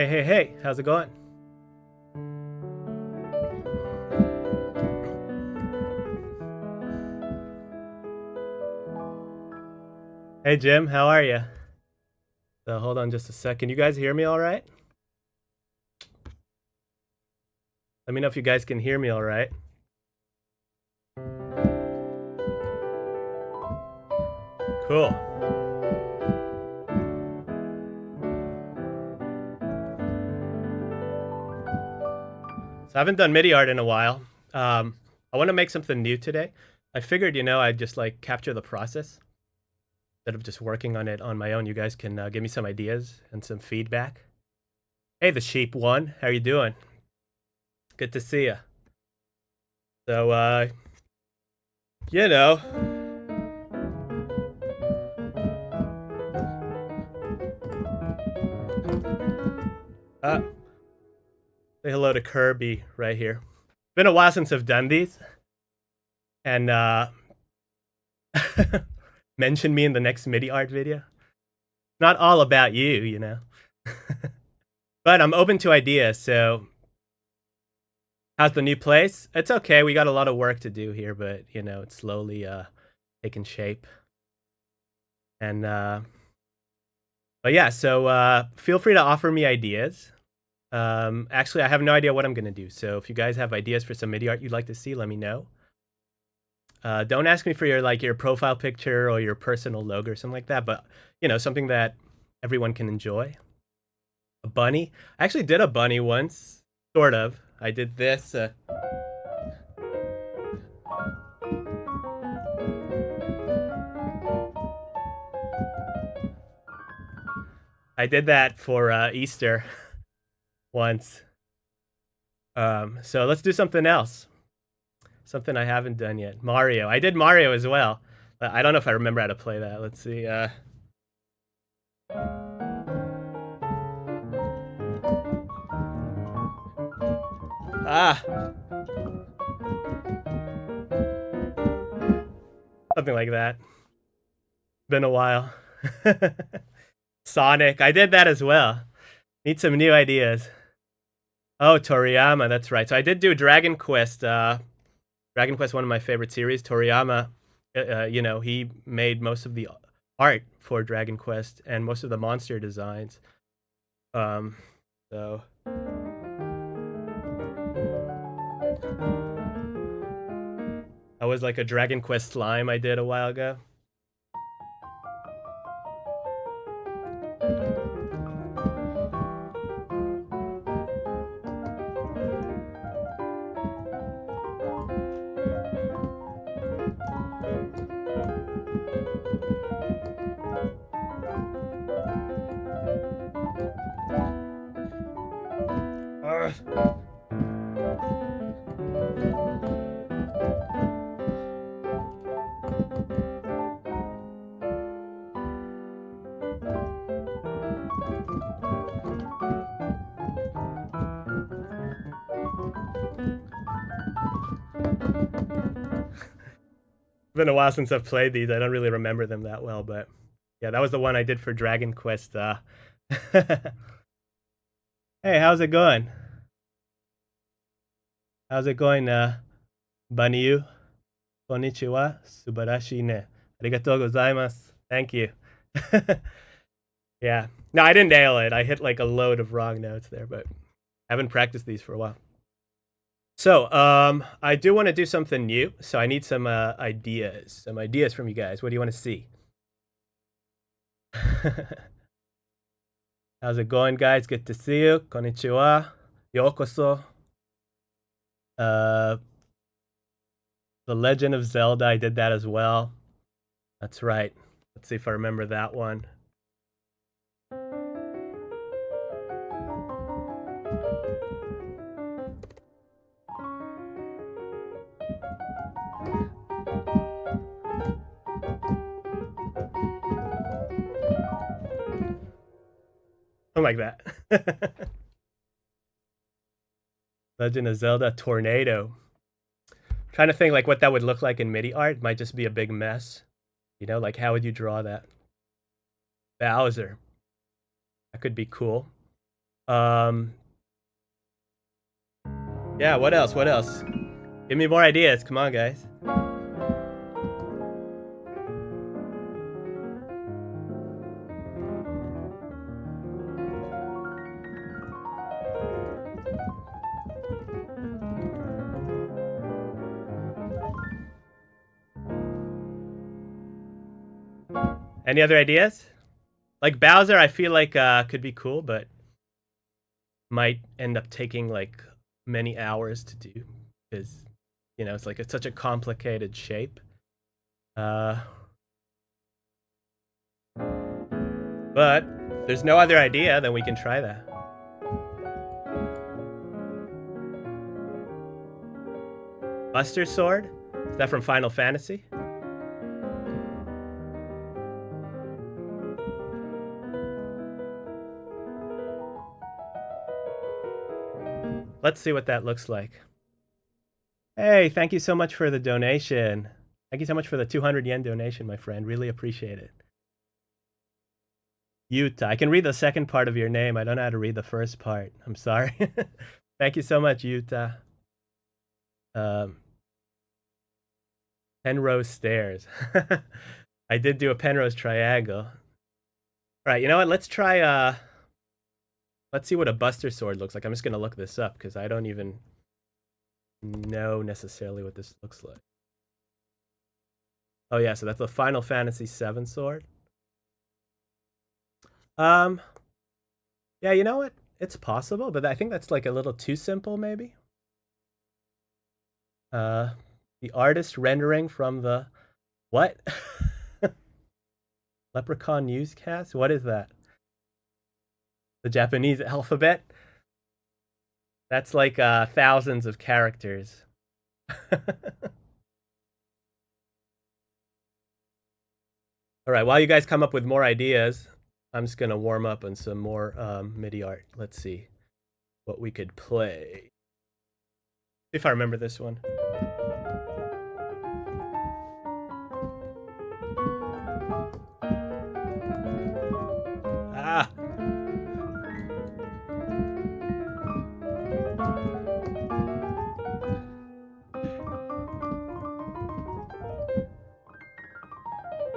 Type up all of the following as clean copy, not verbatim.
Hey, how's it going? Hey, Jim, how are you? So hold on just a second. You guys hear me all right? Let me know if you guys can hear me all right. Cool. So I haven't done MIDI art in a while. I want to make something new today. I figured, I'd just like capture the process instead of just working on it on my own. You guys can give me some ideas and some feedback. Hey, the sheep one, how you doing? Good to see you. So, you know, say hello to Kirby right here. Been a while since I've done these, and mention me in the next MIDI art video. Not all about you, but I'm open to ideas. So, how's the new place? It's okay. We got a lot of work to do here, but it's slowly taking shape. And but yeah, so feel free to offer me ideas. Actually, I have no idea what I'm gonna do. So if you guys have ideas for some MIDI art you'd like to see, let me know. Don't ask me for your profile picture or your personal logo or something like that, but something that everyone can enjoy. A bunny. I actually did a bunny once, sort of. I did this. I did that for Easter once. So let's do something else. Something I haven't done yet. Mario. I did Mario as well. But I don't know if I remember how to play that. Let's see. Something like that. Been a while. Sonic. I did that as well. Need some new ideas. Oh, Toriyama. That's right. So I did do Dragon Quest. Dragon Quest, one of my favorite series. Toriyama, he made most of the art for Dragon Quest and most of the monster designs. So that was like a Dragon Quest slime I did a while ago. Been a while since I've played these. I don't really remember them that well, but yeah, that was the one I did for Dragon Quest. Hey, how's it going? How's it going, Banyu? Konnichiwa, subarashi ne. Arigatou gozaimasu. Thank you. Yeah. No, I didn't nail it. I hit like a load of wrong notes there, but I haven't practiced these for a while. So, I do want to do something new, so I need some ideas. Some ideas from you guys. What do you want to see? How's it going, guys? Good to see you. Konnichiwa. Yokoso. The Legend of Zelda, I did that as well. That's right. Let's see if I remember that one. Something like that. Legend of Zelda Tornado. I'm trying to think like what that would look like in MIDI art. It might just be a big mess. Like how would you draw that? Bowser. That could be cool. Yeah, what else? What else? Give me more ideas. Come on, guys. Any other ideas? Like Bowser, I feel like could be cool, but might end up taking like many hours to do because you know it's like it's such a complicated shape. But if there's no other idea, then we can try that. Buster Sword? Is that from Final Fantasy? Let's see what that looks like. Hey, thank you so much for the donation. Thank you so much for the 200 yen donation, my friend. Really appreciate it. Yuta. I can read the second part of your name. I don't know how to read the first part. I'm sorry. Thank you so much, Yuta. Penrose stairs. I did do a Penrose triangle. All right, you know what? Let's try. Let's see what a Buster Sword looks like. I'm just gonna look this up because I don't even know necessarily what this looks like. Oh yeah, so that's the Final Fantasy VII sword. Yeah, you know what? It's possible, but I think that's like a little too simple, maybe. The artist rendering from the what? Leprechaun newscast? What is that? The Japanese alphabet? That's like thousands of characters. All right, while you guys come up with more ideas, I'm just gonna warm up on some more MIDI art. Let's see what we could play. If I remember this one. Ah!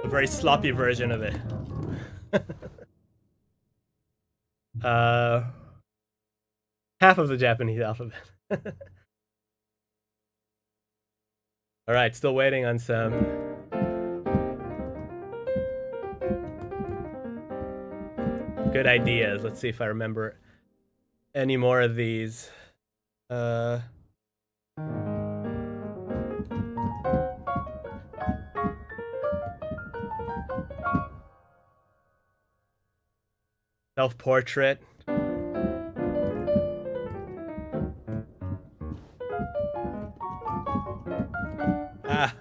A very sloppy version of it. Half of the Japanese alphabet. All right, still waiting on some. Good ideas. Let's see if I remember any more of these. Self-portrait. Ah.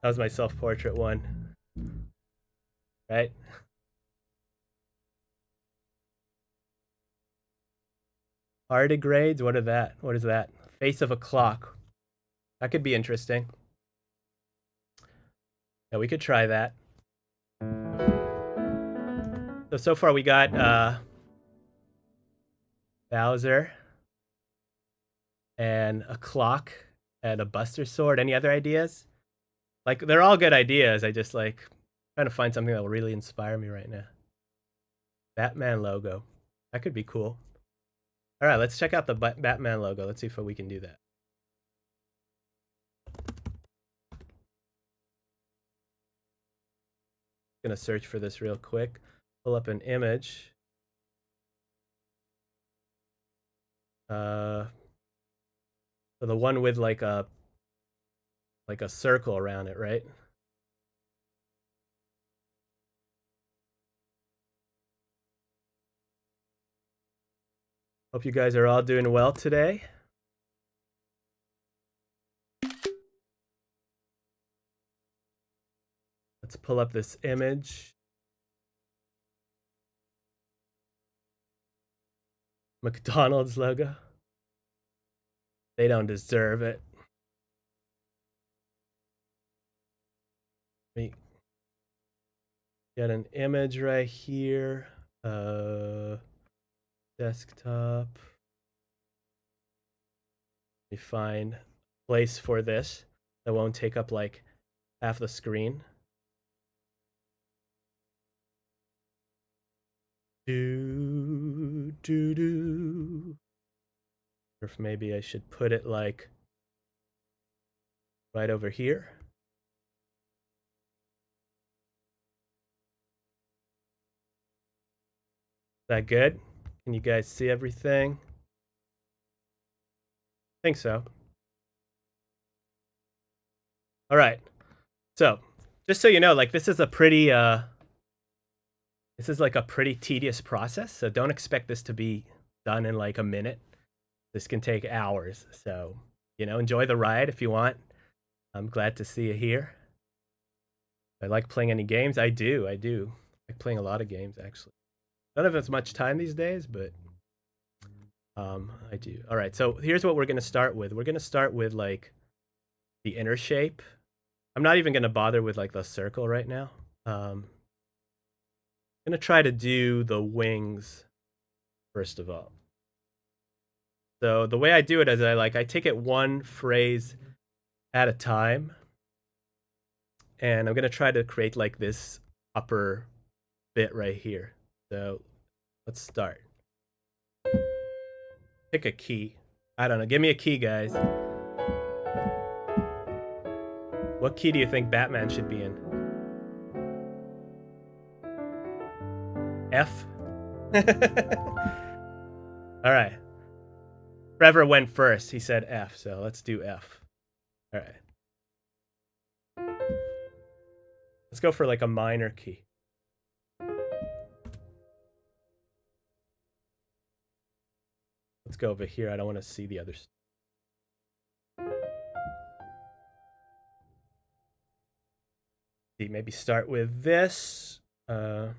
That was my self-portrait one. Right? Tardigrades? What are that? What is that? Face of a clock. That could be interesting. Yeah, we could try that. So far we got Bowser and a clock and a Buster Sword. Any other ideas? Like, they're all good ideas. I just like trying to find something that will really inspire me right now. Batman logo. That could be cool. All right, let's check out the Batman logo. Let's see if we can do that. Gonna search for this real quick. Pull up an image. So the one with like a circle around it, right? Hope you guys are all doing well today. Let's pull up this image. McDonald's logo. They don't deserve it. Got an image right here. Desktop. We find a place for this that won't take up like half the screen. Or if maybe I should put it like right over here. Is that good? Can you guys see everything? I think so. All right. So, just so you know, like this is a pretty this is like a pretty tedious process, so don't expect this to be done in like a minute. This can take hours. So, you know, enjoy the ride if you want. I'm glad to see you here. I like playing any games. I do. I like playing a lot of games actually. Don't have as much time these days, but I do. All right, so here's what we're gonna start with. We're gonna start with like the inner shape. I'm not even gonna bother with like the circle right now. I'm gonna try to do the wings first of all. So the way I do it is I take it one phrase at a time, and I'm gonna try to create like this upper bit right here. So let's start. Pick a key. I don't know. Give me a key, guys. What key do you think Batman should be in? F? All right. Trevor went first. He said F, so let's do F. All right. Let's go for like a minor key. Let's go over here. I don't want to see the others. Maybe start with this. Now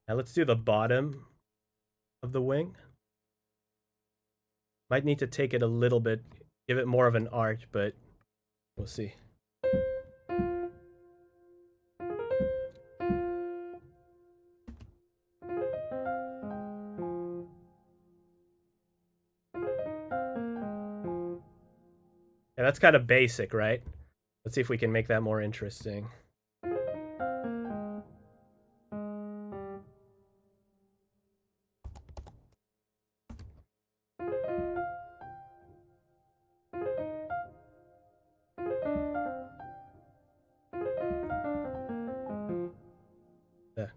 let's do the bottom of the wing. Might need to take it a little bit, give it more of an arch, but we'll see. Yeah, that's kind of basic, right? Let's see if we can make that more interesting. Yeah.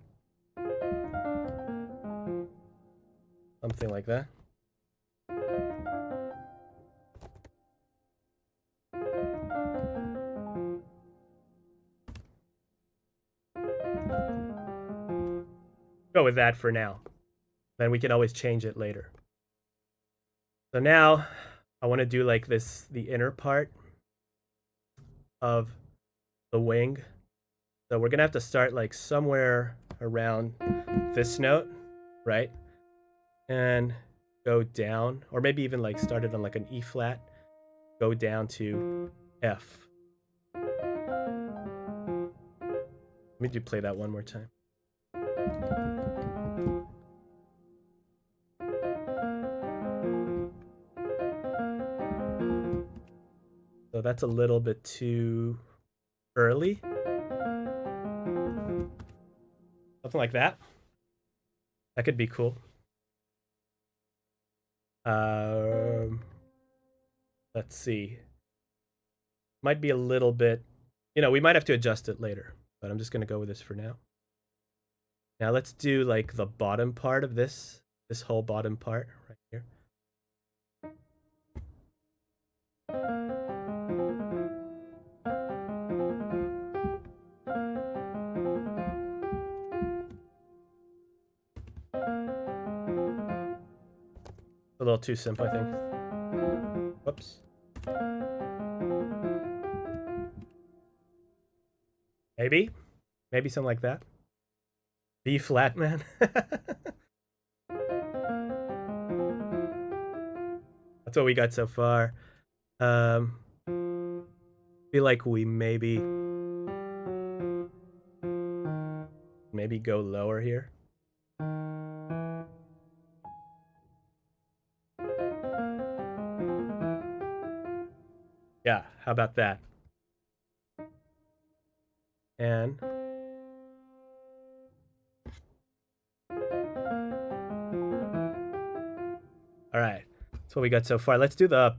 Something like that. Go with that for now. Then we can always change it later. So now I want to do like this, the inner part of the wing. So we're gonna have to start like somewhere around this note, right? And go down, or maybe even like start it on like an E flat, go down to F. Let me play that one more time. So that's a little bit too early. Something like that. That could be cool. Let's see. Might be a little bit, you know, we might have to adjust it later, but I'm just going to go with this for now. Now let's do like the bottom part of this whole bottom part right here. A little too simple, I think. Whoops. Maybe something like that. B flat, man. That's what we got so far. Feel like we maybe go lower here. Yeah, how about that? And all right, that's what we got so far. Let's do the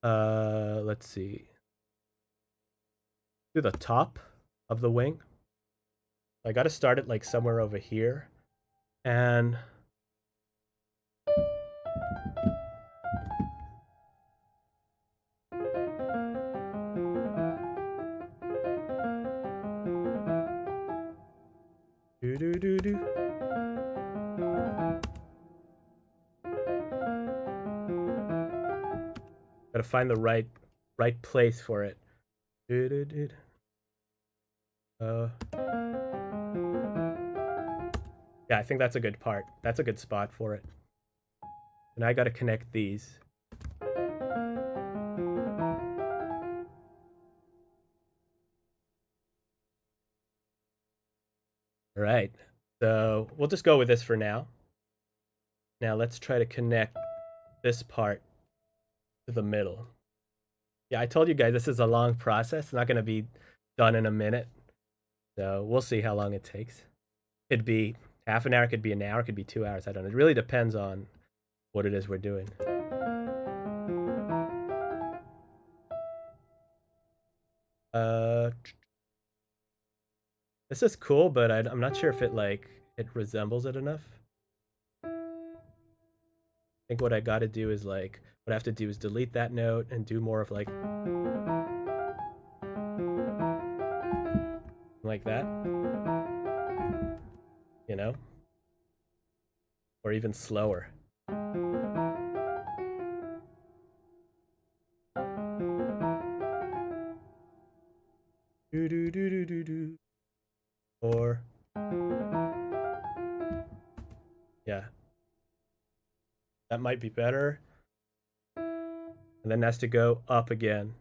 let's see. Do the top of the wing. I got to start it like somewhere over here. And do do do do. Gotta find the right place for it. Do do do. Yeah, I think that's a good part. That's a good spot for it. And I gotta connect these. All right. So we'll just go with this for now. Now let's try to connect this part to the middle. Yeah, I told you guys this is a long process. It's not going to be done in a minute. So we'll see how long it takes. It'd be half an hour, could be an hour, could be 2 hours. I don't know. It really depends on what it is we're doing. This is cool, but I'm not sure if it resembles it enough. I think what I got to do is what I have to do is delete that note and do more of like that, you know, or even slower. Do do do do do do. Or yeah, that might be better. And then that's to go up again.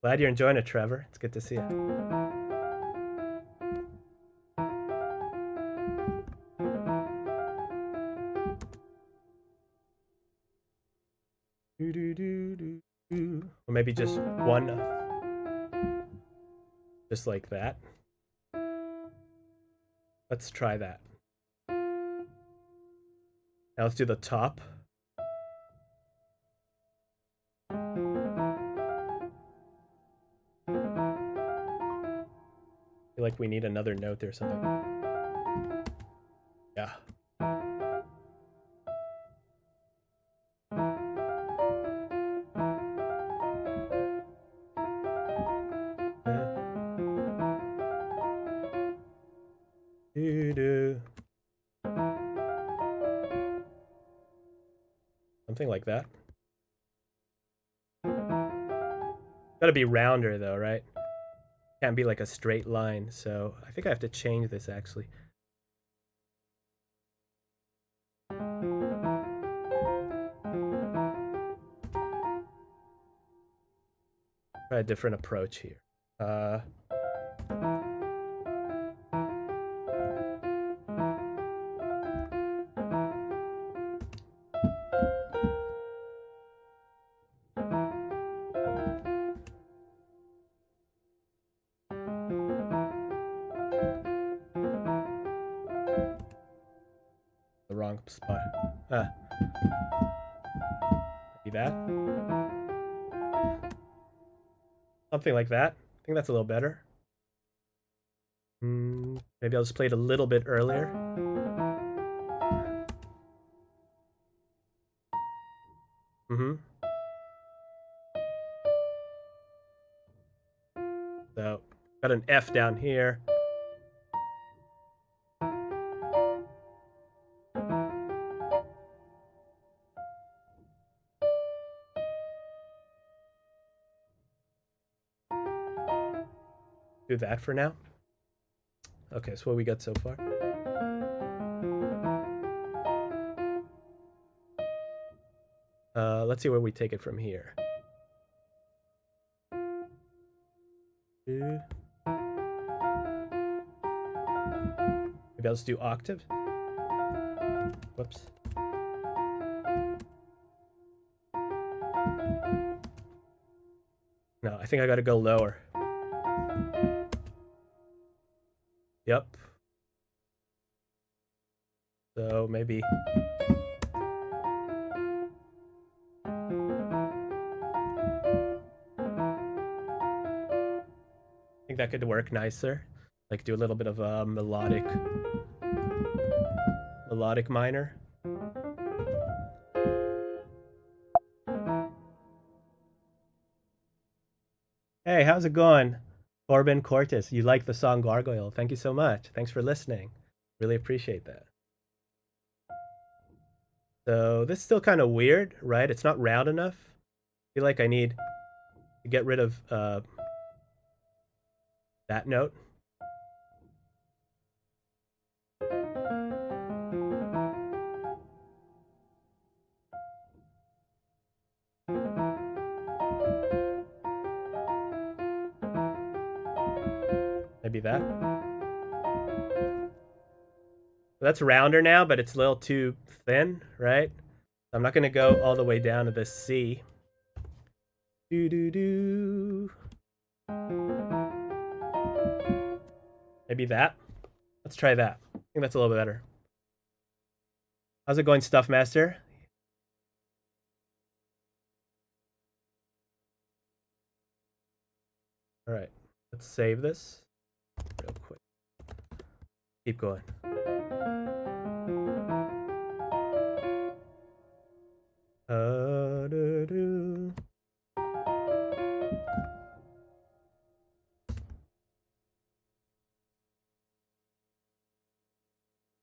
Glad you're enjoying it, Trevor. It's good to see you. Do, do, do, do, do. Or maybe just one, just like that. Let's try that. Now let's do the top. I feel like we need another note there or something. Yeah. Something like that. Gotta be rounder though, right? Can't be like a straight line, so I think I have to change this actually. Try a different approach here. The wrong spot. Maybe that. Something like that. I think that's a little better. Maybe I'll just play it a little bit earlier. So, got an F down here. Do that for now. Okay, so what we got so far? Let's see where we take it from here. Maybe I'll just do octave. Whoops. No, I think I gotta go lower. Yep. So maybe. I think that could work nicer. Like do a little bit of a melodic minor. Hey, how's it going? Corbin Cortis, you like the song Gargoyle. Thank you so much. Thanks for listening. Really appreciate that. So this is still kind of weird, right? It's not round enough. I feel like I need to get rid of that note. Maybe that. That's rounder now, but it's a little too thin, right? I'm not going to go all the way down to this C. Do. Maybe that. Let's try that. I think that's a little bit better. How's it going, Stuff Master? All right, let's save this real quick. Keep going.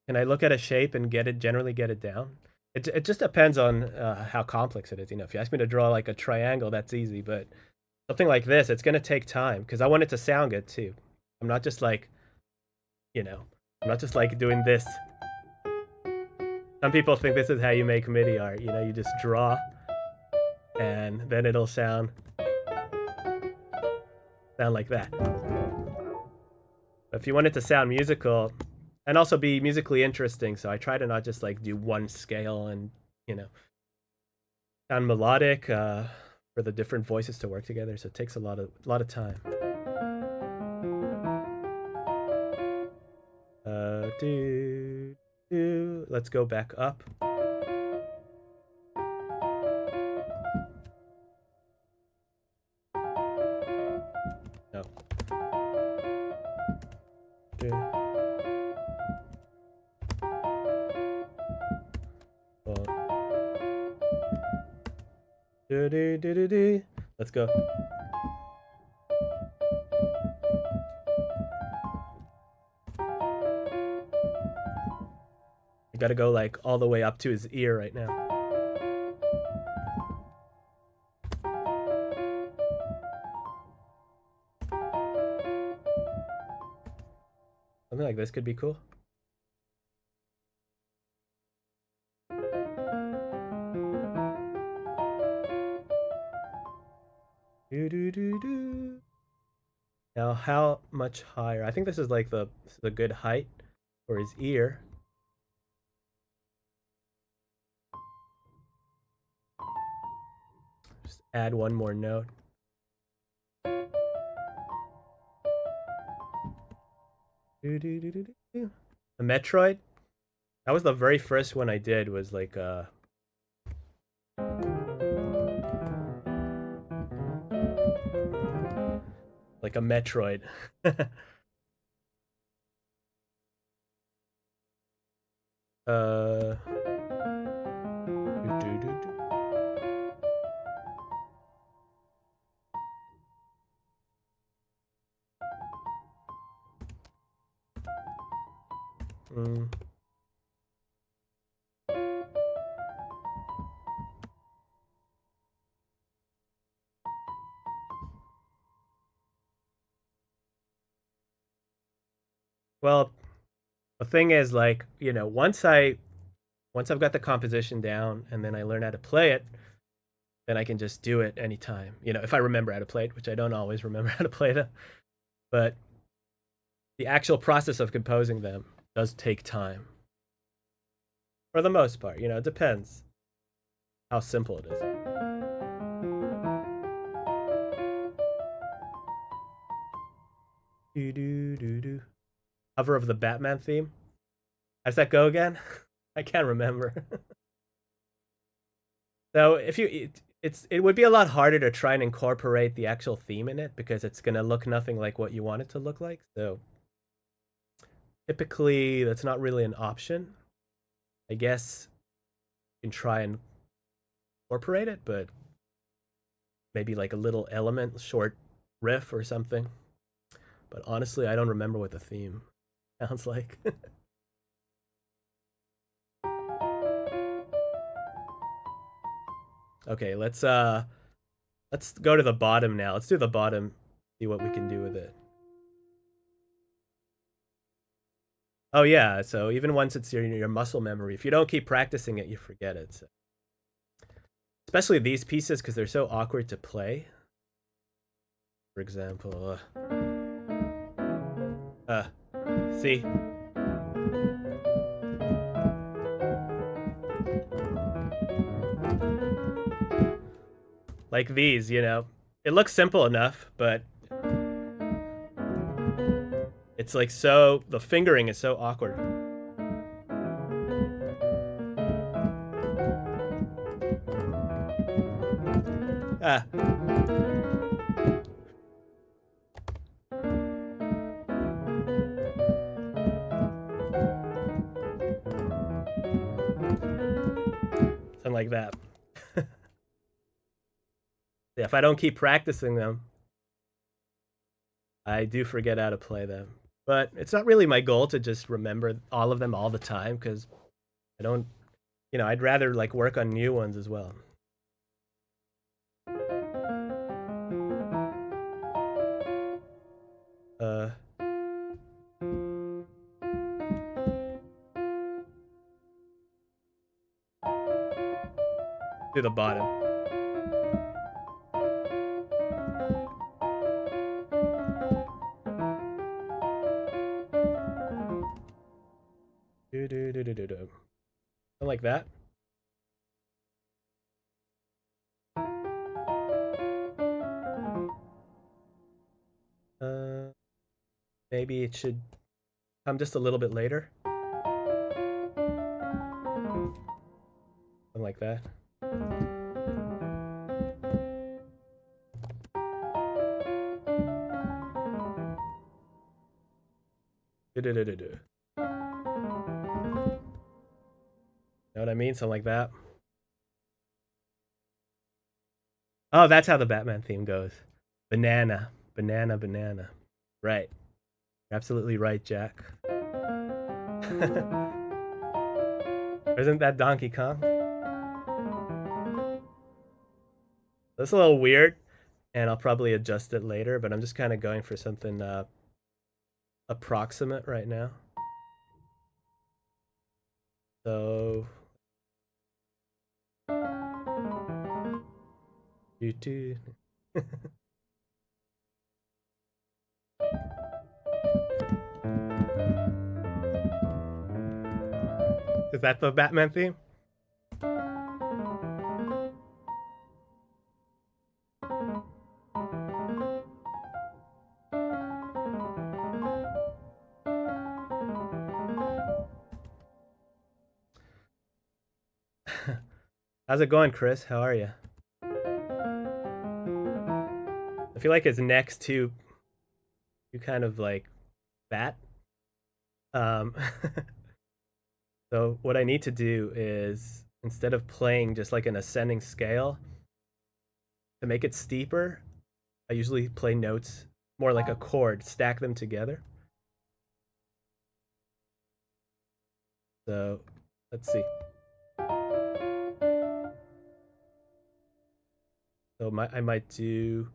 Can I look at a shape and generally get it down? It just depends on how complex it is. You know, if you ask me to draw like a triangle, that's easy, but something like this, it's gonna take time because I want it to sound good too. I'm not just like, you know, I'm not just like doing this. Some people think this is how you make MIDI art. You know, you just draw and then it'll sound like that. But if you want it to sound musical and also be musically interesting, so I try to not just like do one scale and, you know, sound melodic for the different voices to work together. So it takes a lot of time. Let's go back up. No. Let's go. You gotta go like all the way up to his ear right now. Something like this could be cool. Now, how much higher? I think this is like the good height for his ear. Just add one more note. The Metroid. That was the very first one I did. Was like like a Metroid. Well, the thing is, like, you know, once I've got the composition down and then I learn how to play it, then I can just do it anytime. You know, if I remember how to play it, which I don't always remember how to play them. But the actual process of composing them does take time. For the most part, you know, it depends how simple it is. Do do do do. Cover of the Batman theme. How's that go again? I can't remember. So if you, it would be a lot harder to try and incorporate the actual theme in it because it's gonna look nothing like what you want it to look like. So typically, that's not really an option. I guess you can try and incorporate it, but maybe like a little element, short riff or something. But honestly, I don't remember what the theme sounds like. Okay, let's go to the bottom now. Let's do the bottom, see what we can do with it. Oh yeah, so even once it's your muscle memory, if you don't keep practicing it, you forget it. So. Especially these pieces because they're so awkward to play. For example, see? Like these, you know. It looks simple enough, but it's like so, the fingering is so awkward. Ah. Something like that. Yeah, if I don't keep practicing them, I do forget how to play them. But it's not really my goal to just remember all of them all the time because I don't, you know, I'd rather like work on new ones as well. To the bottom. Something like that. Maybe it should come just a little bit later. Something like that. Know what I mean? Something like that. Oh, that's how the Batman theme goes. Banana, banana, banana. Right. You're absolutely right, Jack. Isn't that Donkey Kong? That's a little weird, and I'll probably adjust it later, but I'm just kind of going for something approximate right now. So... YouTube. Is that the Batman theme? How's it going, Chris? How are you? I feel like it's next to you kind of like that. So what I need to do is instead of playing just like an ascending scale, to make it steeper, I usually play notes more like a chord, stack them together. So let's see. So I might do.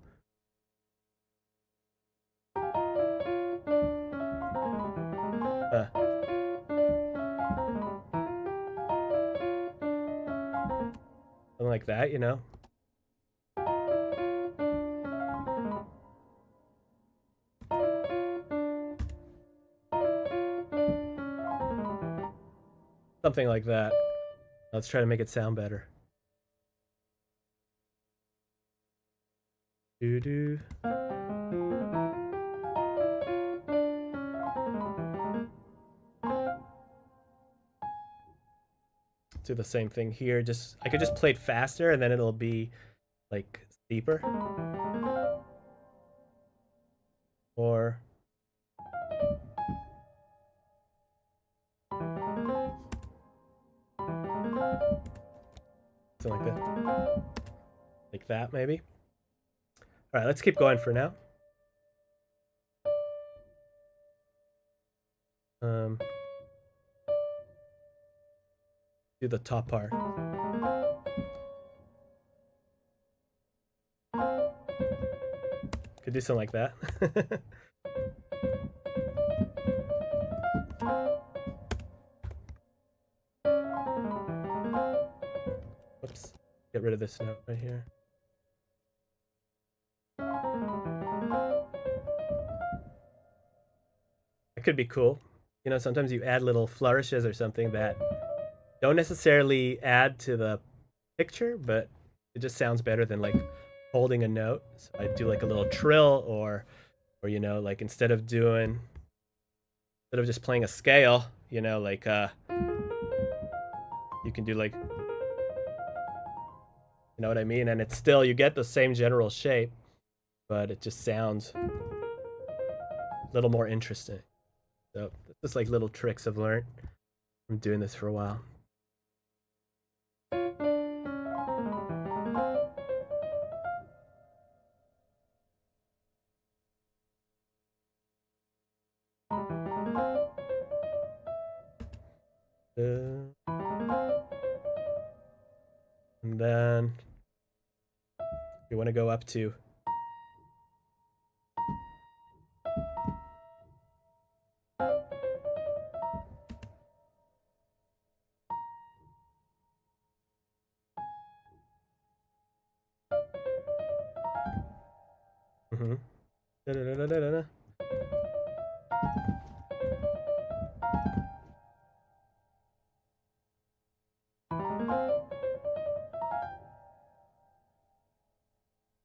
Something like that, you know? Something like that. Let's try to make it sound better. Do. Do the same thing here. I could just play it faster and then it'll be like steeper. Or something like that. Like that, maybe. All right, let's keep going for now. Do the top part. Could do something like that. Whoops. Get rid of this note right here. It could be cool. You know, sometimes you add little flourishes or something that don't necessarily add to the picture, but it just sounds better than like holding a note. So I do like a little trill, or you know, like instead of just playing a scale, you know, like you can do like, you know what I mean? And it's still, you get the same general shape, but it just sounds a little more interesting. So it's just like little tricks I've learned from doing this for a while. And then you want to go up to Da-da-da-da-da-da.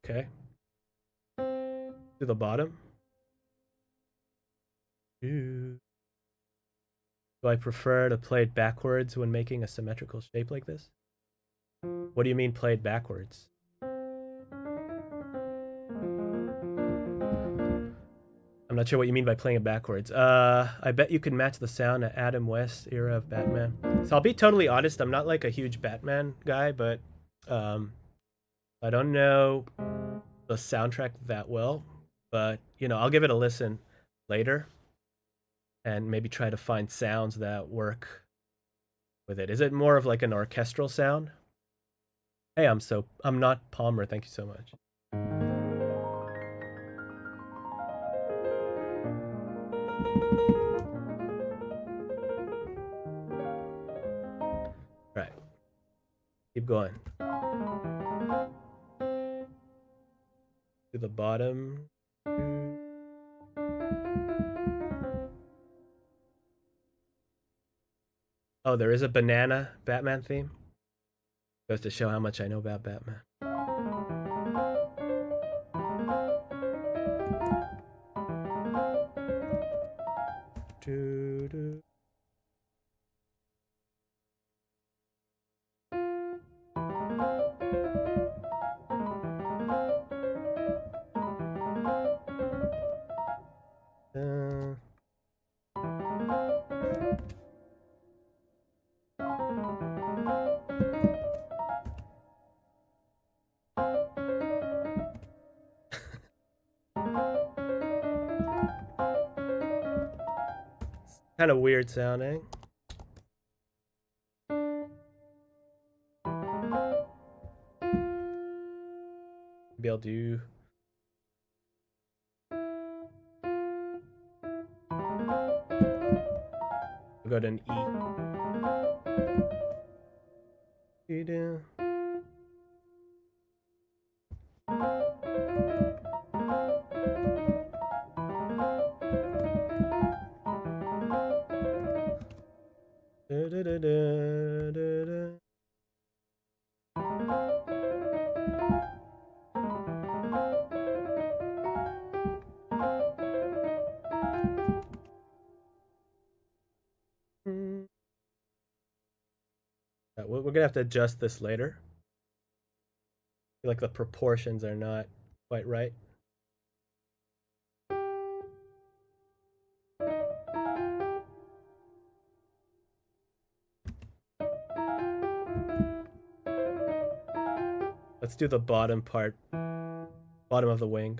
Okay. To the bottom. Do I prefer to play it backwards when making a symmetrical shape like this? What do you mean play it backwards? I'm not sure what you mean by playing it backwards. I bet you could match the sound at Adam West era of Batman. So I'll be totally honest, I'm not like a huge Batman guy, but I don't know the soundtrack that well. But, you know, I'll give it a listen later and maybe try to find sounds that work with it. Is it more of like an orchestral sound? Hey, I'm not Palmer. Thank you so much. Right. Keep going. To the bottom. Oh, there is a banana Batman theme. Goes to show how much I know about Batman. Doo-doo. Kind of weird sounding. Maybe I'll do. I'll go to an E. Do-do. We're gonna have to adjust this later. I feel like the proportions are not quite right. Let's do the bottom part, bottom of the wing.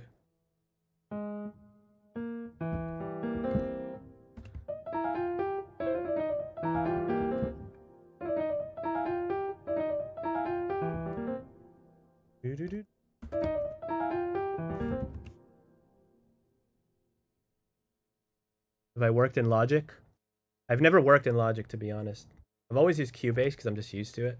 Have I worked in Logic? I've never worked in Logic, to be honest. I've always used Cubase because I'm just used to it.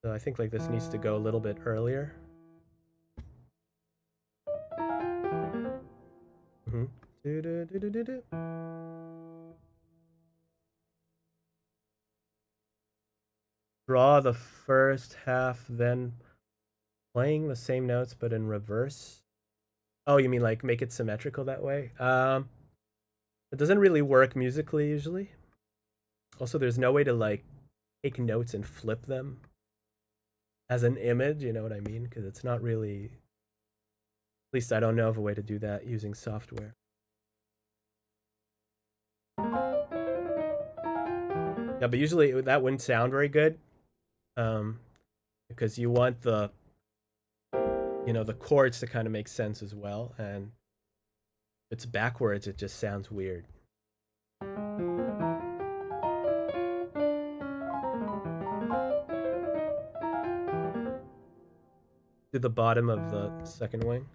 So I think like this needs to go a little bit earlier. Draw the first half, then playing the same notes but in reverse. Oh, you mean like make it symmetrical that way? It doesn't really work musically usually. Also, there's no way to like take notes and flip them as an image, you know what I mean? Because it's not really, at least I don't know of a way to do that using software. Yeah, but usually that wouldn't sound very good, because you want the, you know, the chords to kind of make sense as well, and if it's backwards, it just sounds weird. To the bottom of the second wing.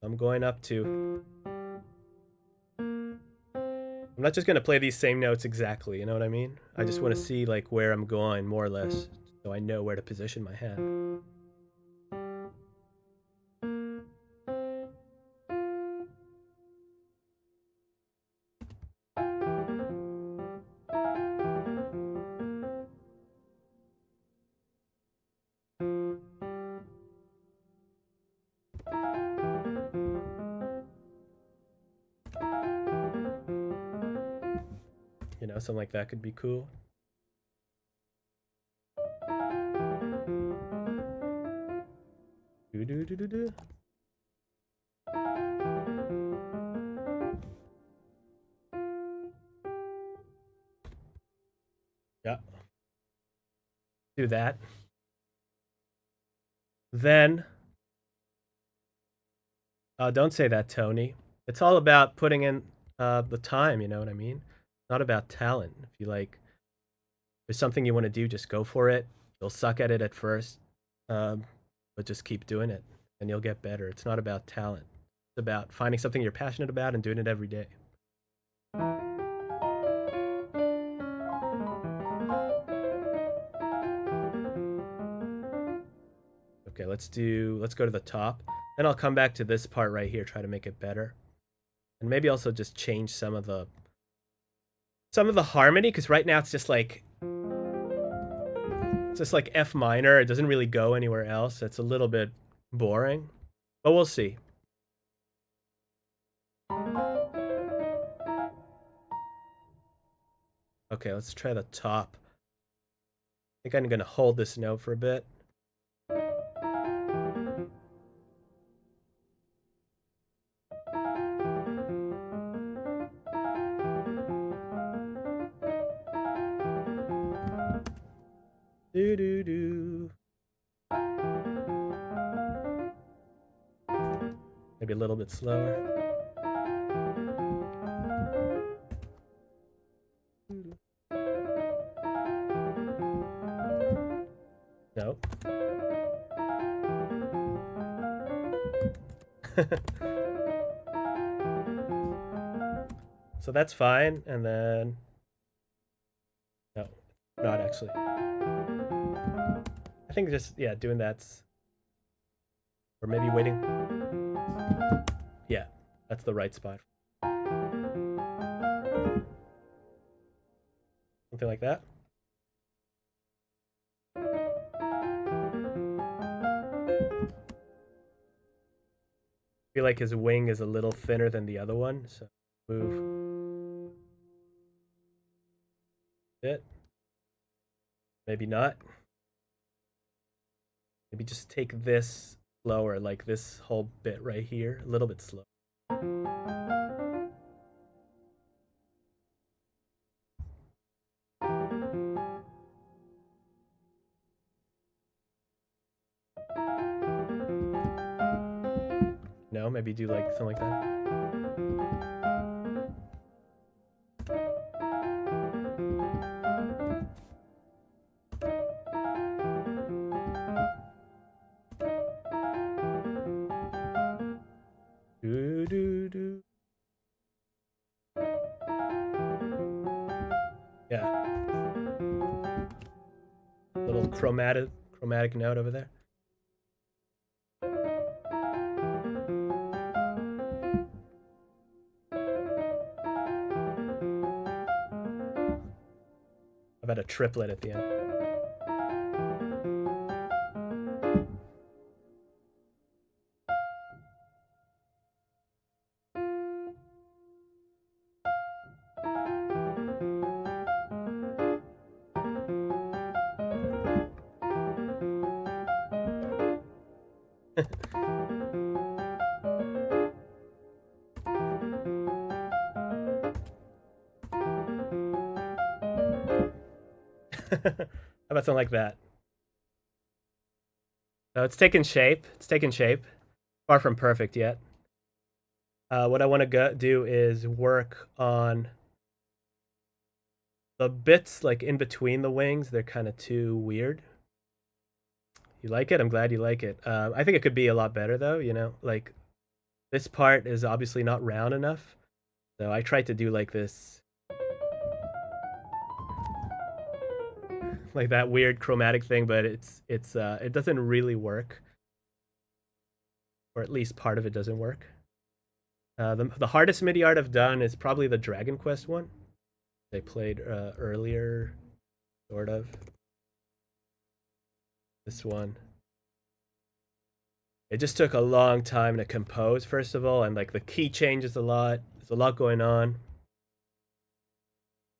I'm going up to, I'm not just going to play these same notes exactly, you know what I mean? I just want to see like where I'm going more or less, so I know where to position my hand. You know, something like that could be cool. Do. Yeah. Do that. Then, don't say that, Tony. It's all about putting in the time, you know what I mean? It's not about talent. If you like, there's something you want to do, just go for it. You'll suck at it at first, but just keep doing it, and you'll get better. It's not about talent. It's about finding something you're passionate about and doing it every day. Okay, let's go to the top. Then I'll come back to this part right here, try to make it better. And maybe also just change some of the harmony, because right now it's just like F minor. It doesn't really go anywhere else. It's a little bit boring, but we'll see. Okay, let's try the top. I think I'm gonna hold this note for a bit. Do. Maybe a little bit slower. No. So that's fine, and then no, not actually. I think just, yeah, doing that's Or maybe waiting. Yeah, that's the right spot. Something like that. I feel like his wing is a little thinner than the other one, so move it. Maybe not. Maybe just take this slower, like this whole bit right here, a little bit slow. No, maybe do like something like that. Do do do. Yeah. Little chromatic note over there. How about a triplet at the end? How about something like that? So it's taking shape. It's taking shape. Far from perfect yet. What I want to do is work on the bits like in between the wings. They're kind of too weird. You like it? I'm glad you like it. I think it could be a lot better though, you know? Like this part is obviously not round enough. So I tried to do like this, like that weird chromatic thing, but it doesn't really work. Or at least part of it doesn't work. The hardest MIDI art I've done is probably the Dragon Quest one. They played earlier, sort of. This one. It just took a long time to compose, first of all, and like the key changes a lot. There's a lot going on.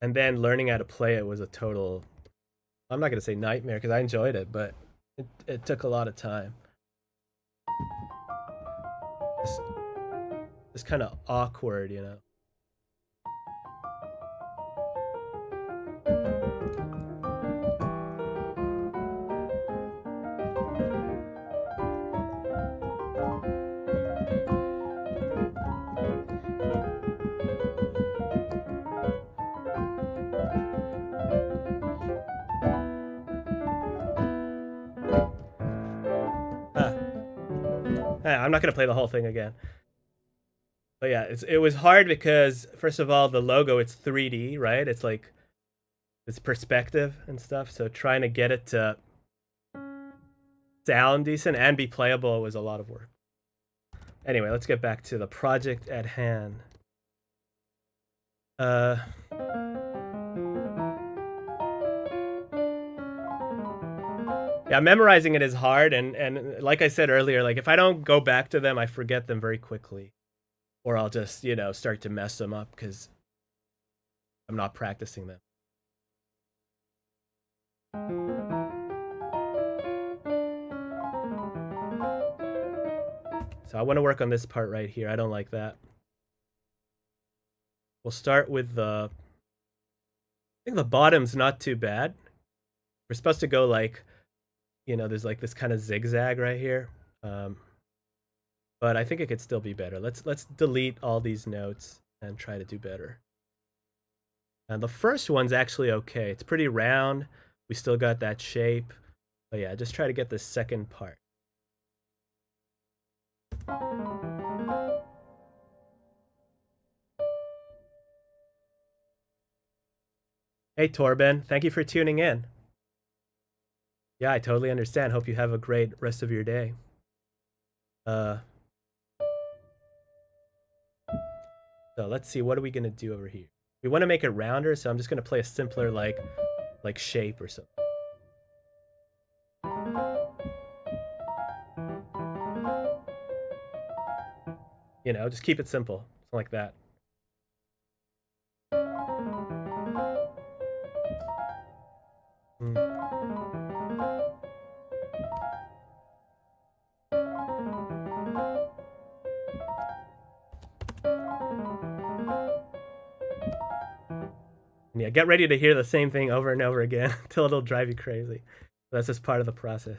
And then learning how to play it was a total, I'm not going to say nightmare because I enjoyed it, but it took a lot of time. It's kind of awkward, you know. I'm not going to play the whole thing again. But yeah, it was hard because, first of all, the logo, it's 3D, right? It's like, it's perspective and stuff. So trying to get it to sound decent and be playable was a lot of work. Anyway, let's get back to the project at hand. Yeah, memorizing it is hard, and like I said earlier, like if I don't go back to them, I forget them very quickly. Or I'll just, you know, start to mess them up because I'm not practicing them. So I want to work on this part right here. I don't like that. We'll start with I think the bottom's not too bad. We're supposed to go like, you know, there's like this kind of zigzag right here. But I think it could still be better. Let's delete all these notes and try to do better. And the first one's actually okay. It's pretty round. We still got that shape. But yeah, just try to get the second part. Hey Torben, thank you for tuning in. Yeah, I totally understand. Hope you have a great rest of your day. So let's see, what are we gonna do over here? We want to make it rounder, so I'm just gonna play a simpler like shape or something. You know, just keep it simple, something like that. Yeah, get ready to hear the same thing over and over again until it'll drive you crazy. That's just part of the process.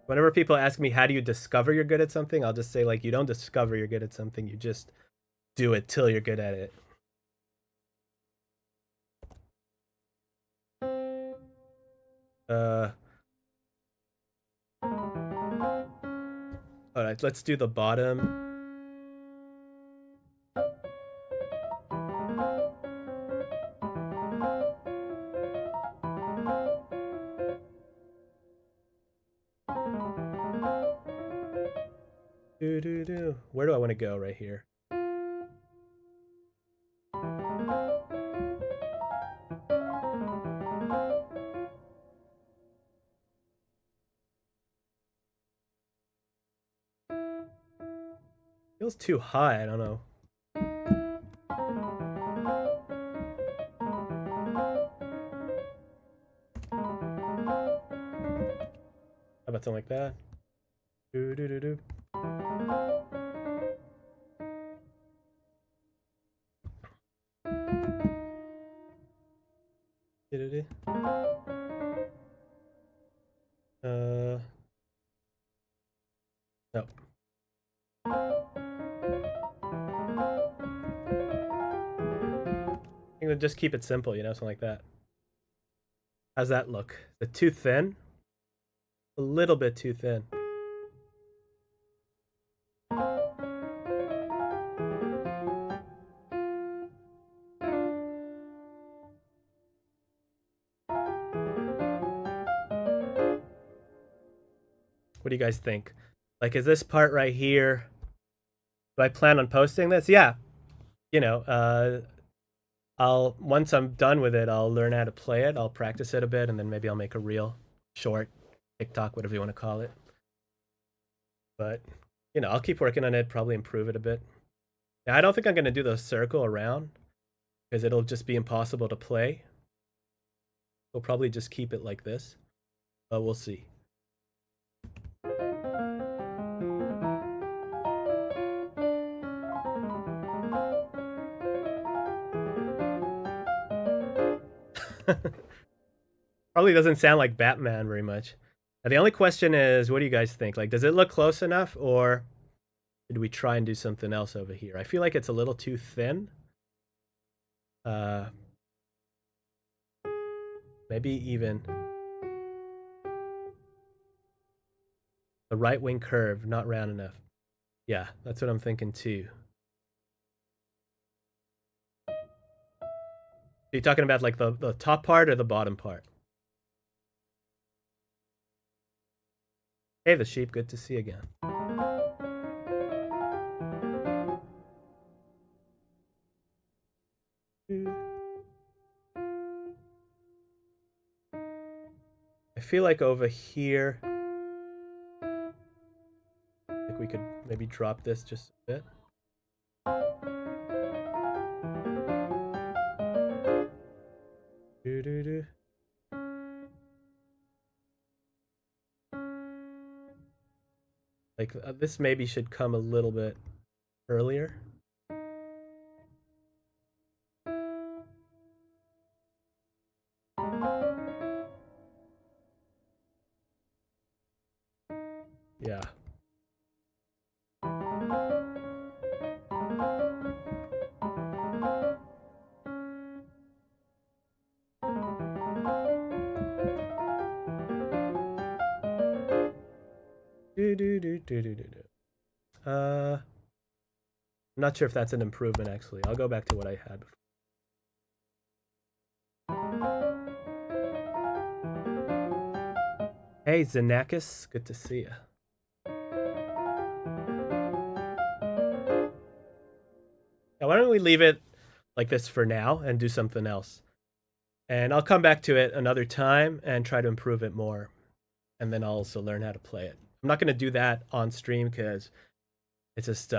Whenever people ask me how do you discover you're good at something, I'll just say like you don't discover you're good at something, you just do it till you're good at it. All right, let's do the bottom. Where do I want to go right here? Feels too high, I don't know. How about something like that? No. I'm gonna just keep it simple, you know, something like that. How's that look? Is it too thin? A little bit too thin. What do you guys think? Like, is this part right here? Do I plan on posting this? Yeah. You know, I'll once I'm done with it, I'll learn how to play it. I'll practice it a bit, and then maybe I'll make a reel, short, TikTok, whatever you want to call it. But you know, I'll keep working on it. Probably improve it a bit. Now, I don't think I'm gonna do the circle around because it'll just be impossible to play. We'll probably just keep it like this, but we'll see. Probably doesn't sound like Batman very much. Now, the only question is, what do you guys think? Like, does it look close enough, or should we try and do something else over here? I feel like it's a little too thin. Maybe even the right wing curve, not round enough. Yeah, that's what I'm thinking too. Are you talking about like the top part or the bottom part? Hey, the sheep, good to see you again. I feel like over here, like we could maybe drop this just a bit. Like this maybe should come a little bit earlier. Yeah. I'm not sure if that's an improvement actually. I'll go back to what I had before. Hey, Xenakis, good to see you. Now, why don't we leave it like this for now and do something else? And I'll come back to it another time and try to improve it more. And then I'll also learn how to play it. I'm not going to do that on stream because it's just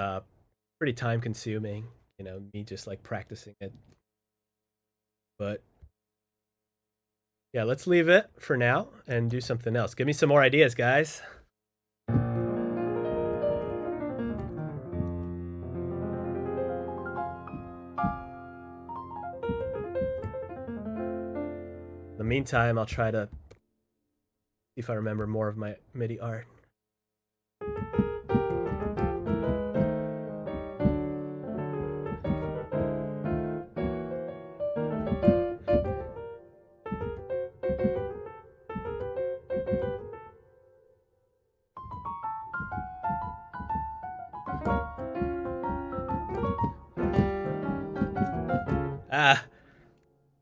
pretty time consuming, you know, me just like practicing it. But yeah, let's leave it for now and do something else. Give me some more ideas, guys. In the meantime, I'll try to see if I remember more of my MIDI art. Ah,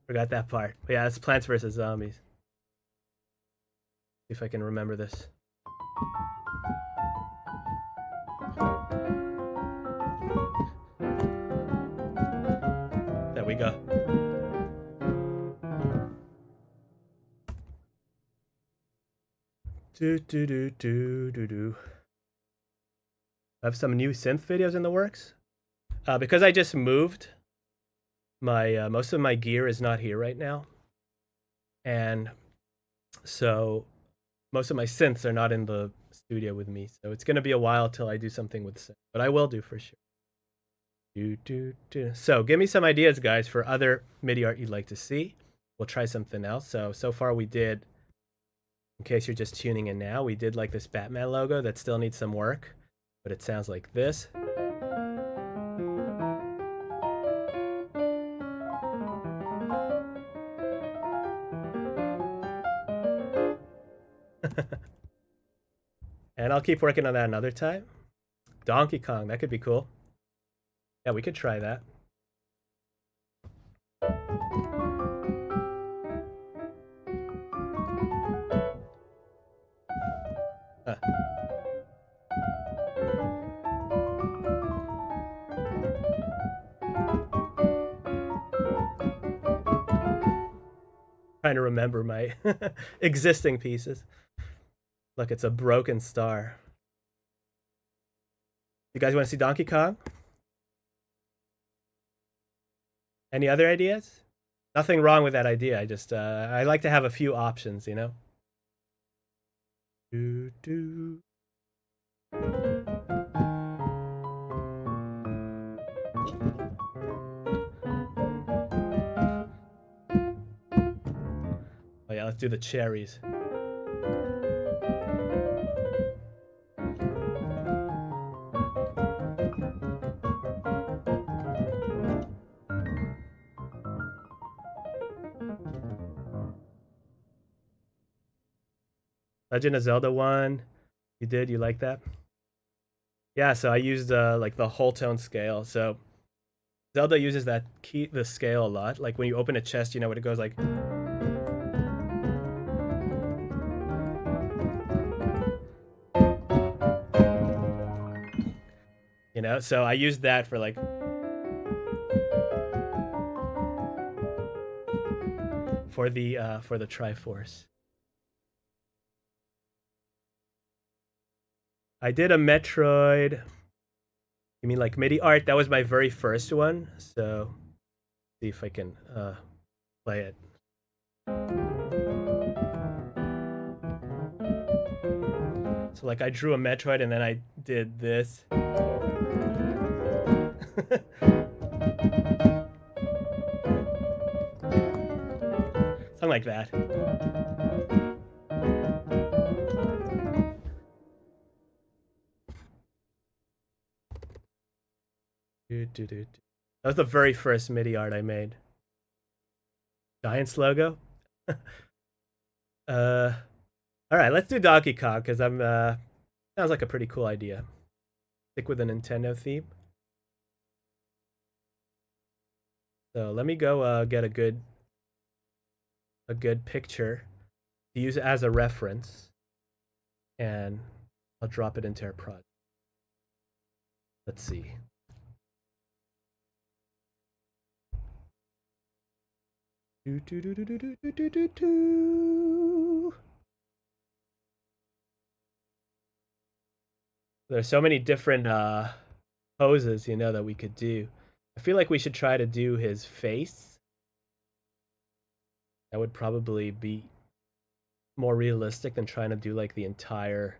forgot that part. But yeah, it's Plants vs. Zombies. See if I can remember this. There we go. Do. I have some new synth videos in the works. Because I just moved, my most of my gear is not here right now, and so most of my synths are not in the studio with me. So it's gonna be a while till I do something with synth, but I will do for sure. So give me some ideas, guys, for other MIDI art you'd like to see. We'll try something else. So far we did, in case you're just tuning in now, we did like this Batman logo that still needs some work, but it sounds like this. And I'll keep working on that another time. Donkey Kong, that could be cool. Yeah, we could try that. Huh. Trying to remember my existing pieces. Look, it's a broken star. You guys want to see Donkey Kong? Any other ideas? Nothing wrong with that idea. I just I like to have a few options, you know. Oh yeah, let's do the cherries. Legend of Zelda 1. You did? You like that? Yeah, so I used like the whole tone scale. So Zelda uses the scale a lot. Like when you open a chest, you know what it goes like. You know, so I used that for like for the Triforce. I did a Metroid. You mean like MIDI art? That was my very first one. So see if I can play it. So like I drew a Metroid and then I did this. Something like that. That was the very first MIDI art I made. Giants logo. All right, let's do Donkey Kong because I'm sounds like a pretty cool idea. Stick with the Nintendo theme. So let me go get a good picture to use it as a reference. and I'll drop it into our project. Let's see. There's so many different poses, you know, that we could do. I feel like we should try to do his face. That would probably be more realistic than trying to do like the entire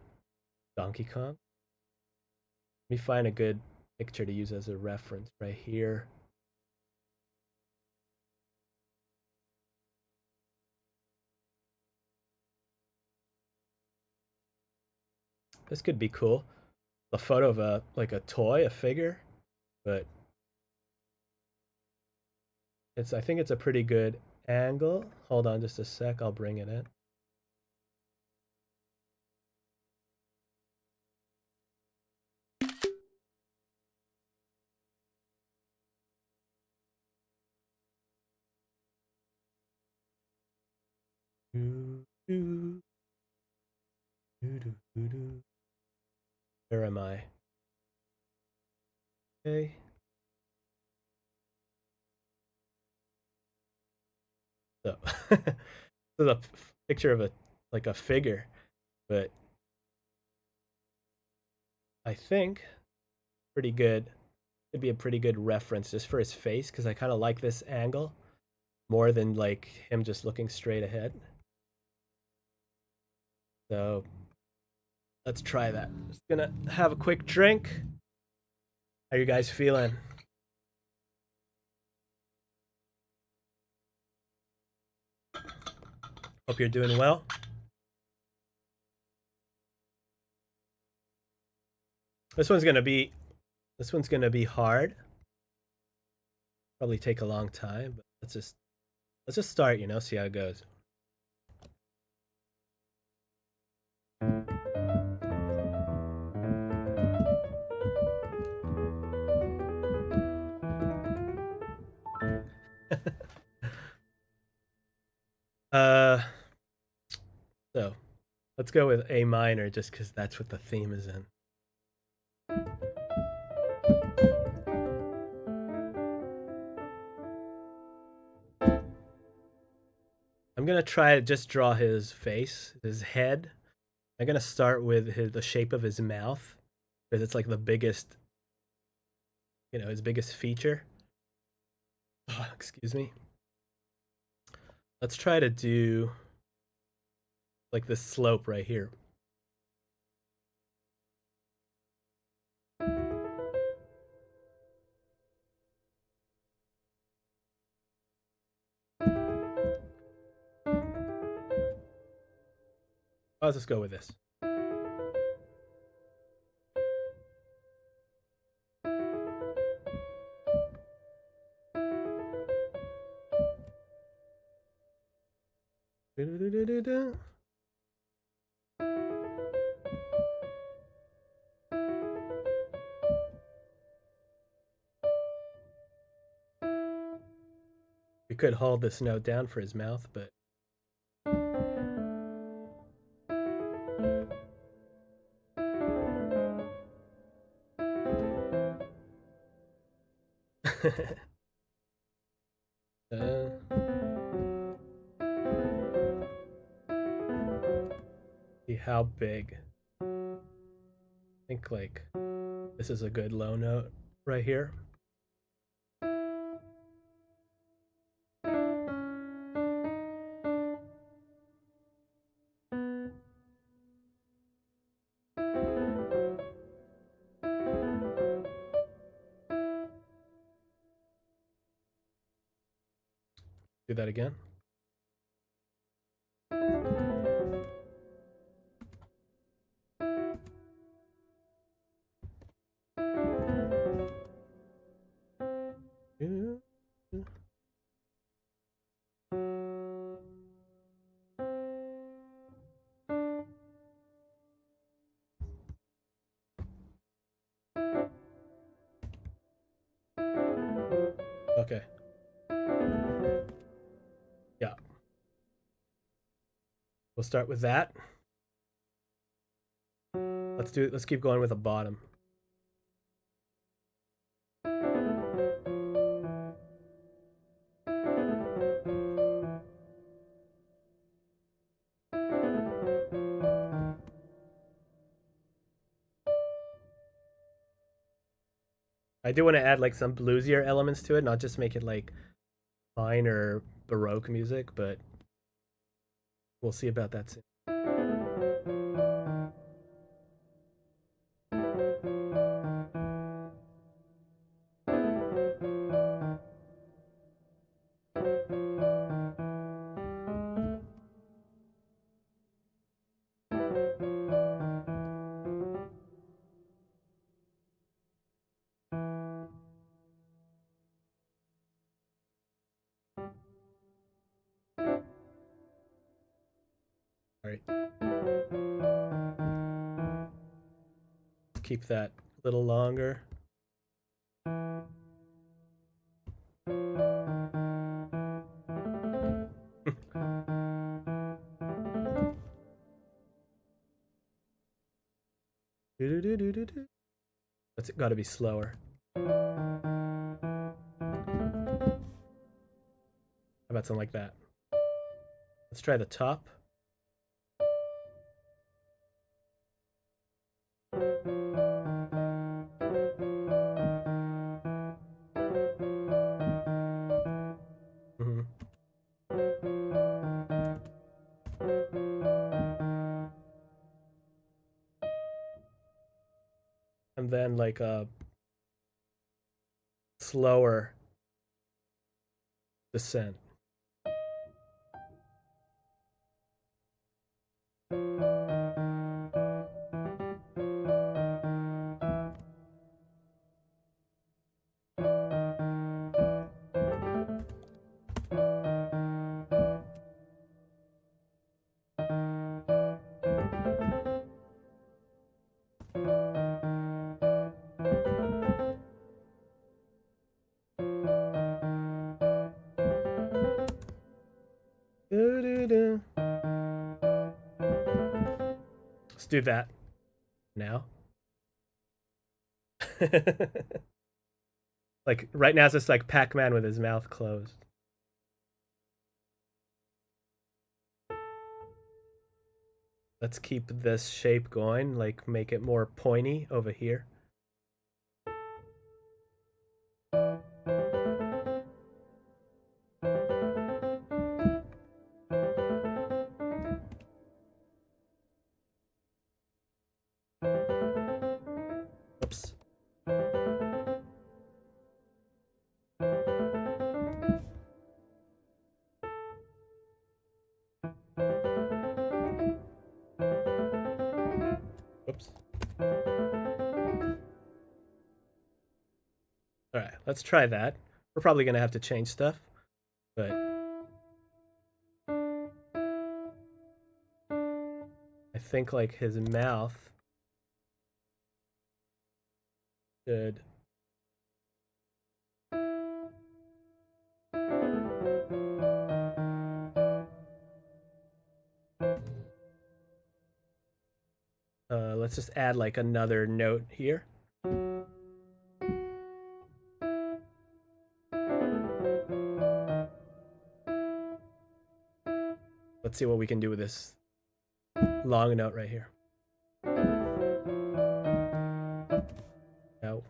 Donkey Kong. Let me find a good picture to use as a reference right here. This could be cool. A photo of a like a toy, a figure, but I think it's a pretty good angle. Hold on just a sec, I'll bring it in. Where am I? Okay. So this is a picture of a like a figure, but I think pretty good. It'd be a pretty good reference just for his face because I kind of like this angle more than like him just looking straight ahead. So let's try that. Just gonna have a quick drink. How you guys feeling? Hope you're doing well. This one's gonna be hard. Probably take a long time, but let's just start, you know, see how it goes. uh so let's go with A minor just because that's what the theme is in. I'm gonna try to just draw his face, his head. I'm gonna start with the shape of his mouth because it's like the biggest, you know, his biggest feature. Oh, excuse me. Let's try to do like this slope right here. Let's just go with this. We could hold this note down for his mouth, but uh, see how big. I think like this is a good low note right here. Do that again. Okay. Yeah. We'll start with that. Let's keep going with the bottom. I do want to add like some bluesier elements to it, not just make it like fine or Baroque music, but we'll see about that soon. All right. Keep that a little longer. That's got to be slower. How about something like that? Let's try the top. And then like a slower descent. Let's do that now. Like right now it's just like Pac-Man with his mouth closed. Let's keep this shape going, like make it more pointy over here. Oops. Oops. All right, let's try that. We're probably gonna have to change stuff, but I think like his mouth should let's just add like another note here. Let's see what we can do with this long note right here. No.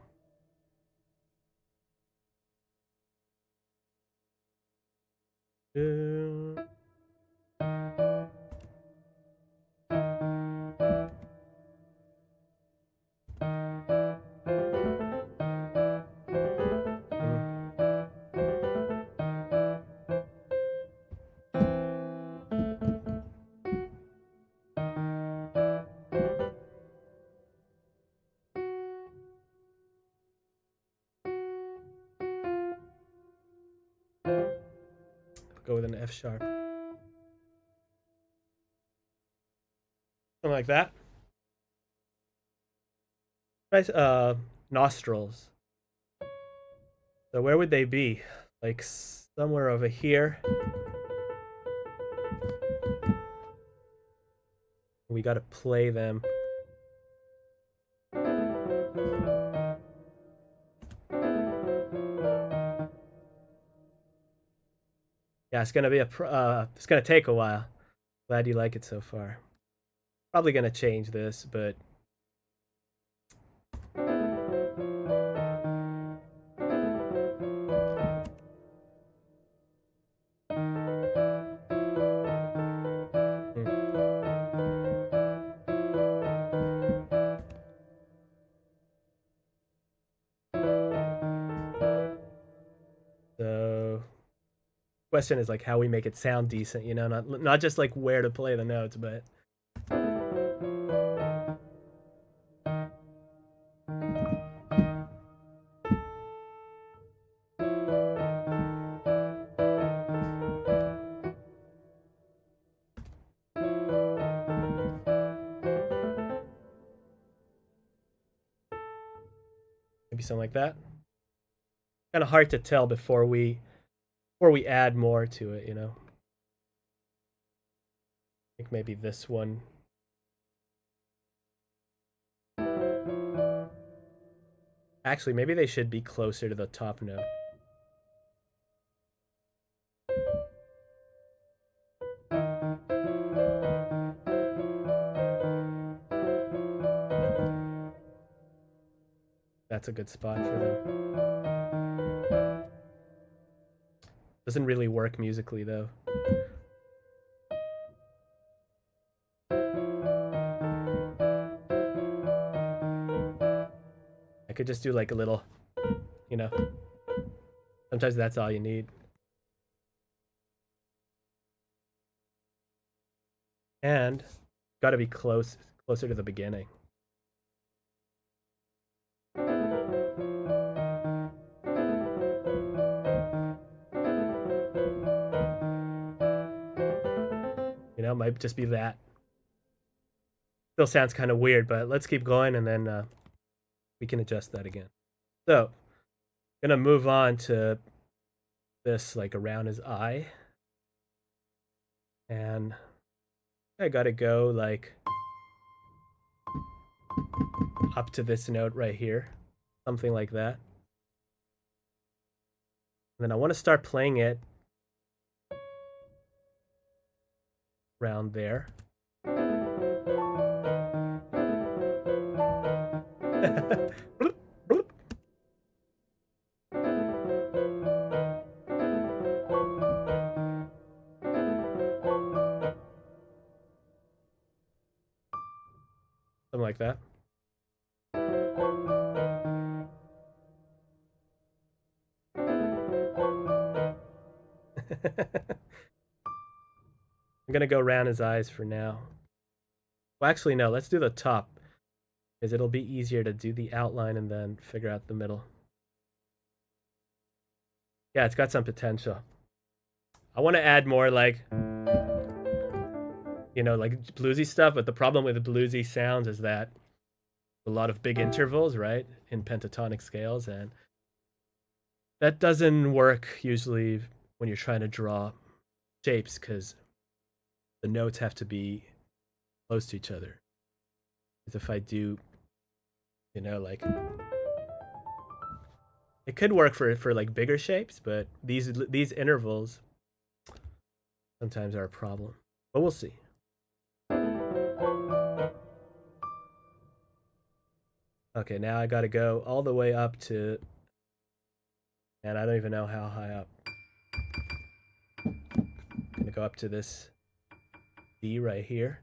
Go with an F sharp. Something like that. Try nostrils. So where would they be? Like somewhere over here. We gotta play them. Yeah, it's gonna be it's gonna take a while. Glad you like it so far. Probably gonna change this, but so question is like how we make it sound decent, you know, not just like where to play the notes, but maybe something like that. Kind of hard to tell before we add more to it, you know. I think maybe this one. Actually, maybe they should be closer to the top note. That's a good spot for them. Doesn't really work musically though. I could just do like a little, you know. Sometimes that's all you need. And got to be closer to the beginning. You know, it might just be that. Still sounds kind of weird, but let's keep going and then we can adjust that again. So, gonna move on to this like around his eye. And I gotta go like up to this note right here. Something like that. And then I want to start playing it around there. Something like that. I'm gonna go around his eyes for now. Well, actually, no, let's do the top, because it'll be easier to do the outline and then figure out the middle. Yeah, it's got some potential. I want to add more like, you know, like bluesy stuff, but the problem with the bluesy sounds is that a lot of big intervals, right, in pentatonic scales, and that doesn't work usually when you're trying to draw shapes, because the notes have to be close to each other. Because if I do, you know, like, it could work for like bigger shapes, but these intervals sometimes are a problem. But we'll see. Okay, now I gotta go all the way up to, and I don't even know how high up. I'm gonna go up to this D right here.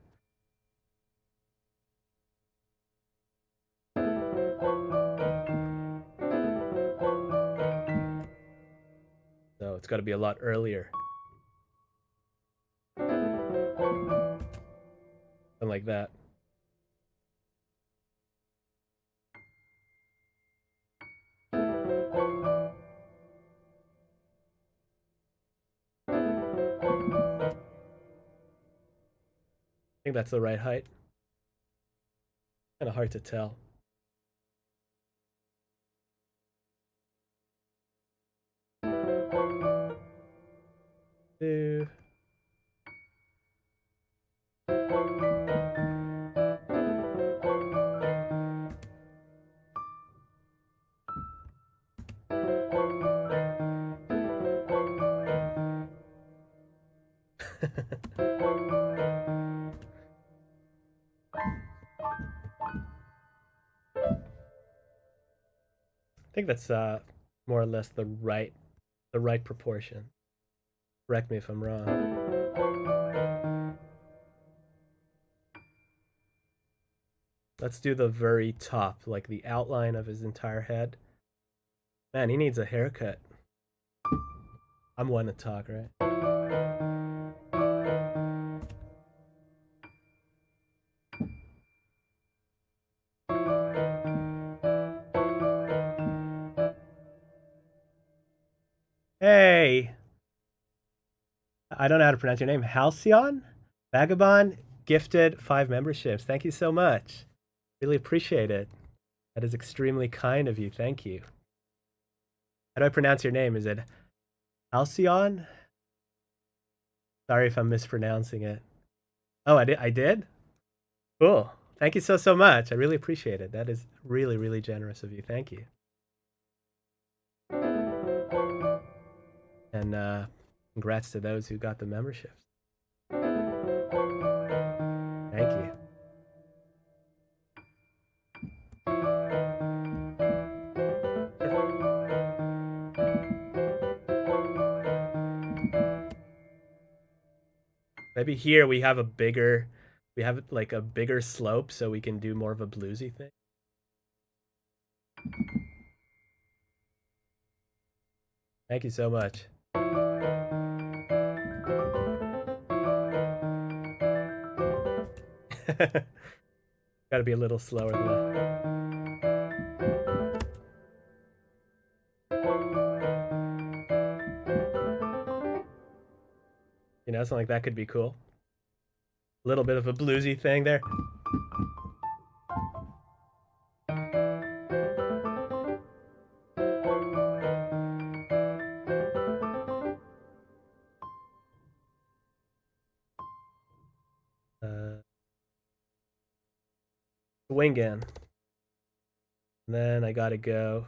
So it's gotta be a lot earlier. Something like that. I think that's the right height. Kind of hard to tell. Do. I think that's more or less the right proportion. Correct me if I'm wrong. Let's do the very top, like the outline of his entire head. Man, he needs a haircut. I'm one to talk, right? Hey! I don't know how to pronounce your name. Halcyon? Vagabond gifted 5 memberships. Thank you so much. Really appreciate it. That is extremely kind of you. Thank you. How do I pronounce your name? Is it Halcyon? Sorry if I'm mispronouncing it. Oh, I did? Cool. Thank you so much. I really appreciate it. That is really, really generous of you. Thank you. And congrats to those who got the memberships. Thank you. Maybe here we have like a bigger slope so we can do more of a bluesy thing. Thank you so much. Gotta be a little slower than that. You know, something like that could be cool. A little bit of a bluesy thing there. Wing in. And then I gotta go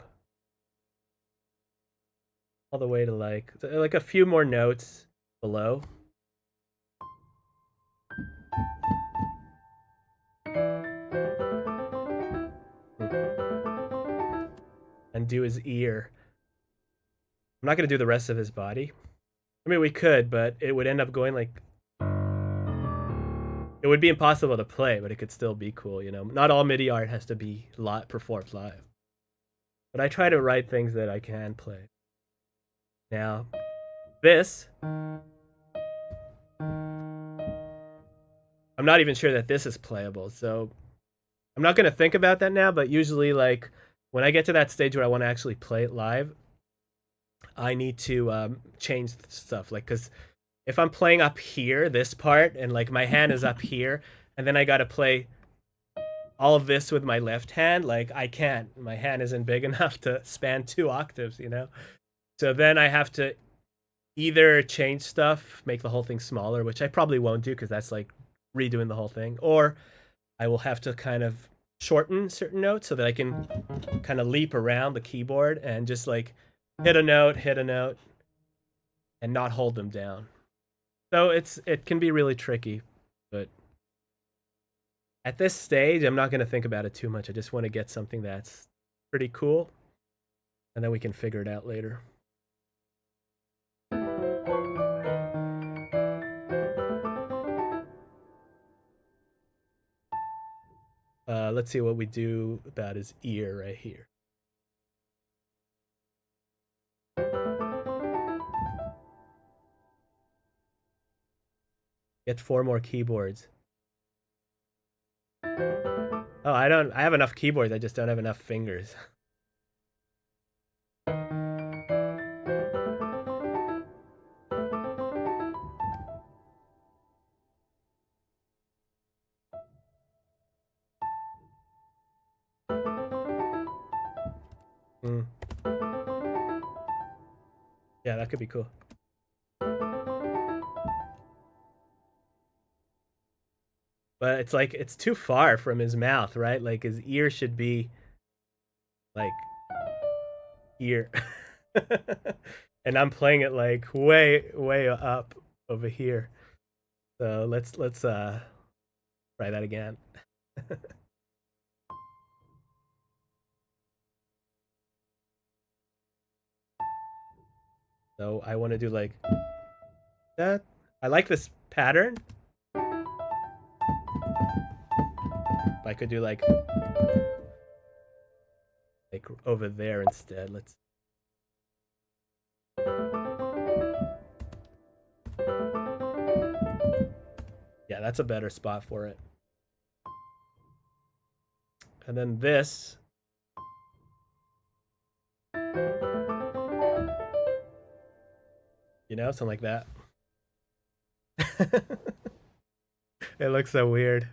all the way to like a few more notes below. And do his ear. I'm not gonna do the rest of his body. I mean, we could, but it would end up going like... It would be impossible to play, but it could still be cool, you know? Not all MIDI art has to be performed live. But I try to write things that I can play. Now, this... I'm not even sure that this is playable, so... I'm not going to think about that now, but usually, like, when I get to that stage where I want to actually play it live, I need to change stuff. Like, because if I'm playing up here, this part, and, like, my hand is up here, and then I got to play all of this with my left hand, like, I can't. My hand isn't big enough to span 2 octaves, you know? So then I have to either change stuff, make the whole thing smaller, which I probably won't do because that's, like, redoing the whole thing, or I will have to kind of shorten certain notes so that I can kind of leap around the keyboard and just like hit a note, and not hold them down. So it can be really tricky, but at this stage, I'm not going to think about it too much. I just want to get something that's pretty cool, and then we can figure it out later. Let's see what we do about his ear right here. Get 4 more keyboards. Oh, I have enough keyboards, I just don't have enough fingers. Yeah, that could be cool. But it's like, it's too far from his mouth, right? Like, his ear should be, like, here. And I'm playing it, like, way up over here. So let's try that again. So I want to do like that. I like this pattern. I could do like over there instead. Let's. Yeah, that's a better spot for it. And then this. You know, something like that. It looks so weird.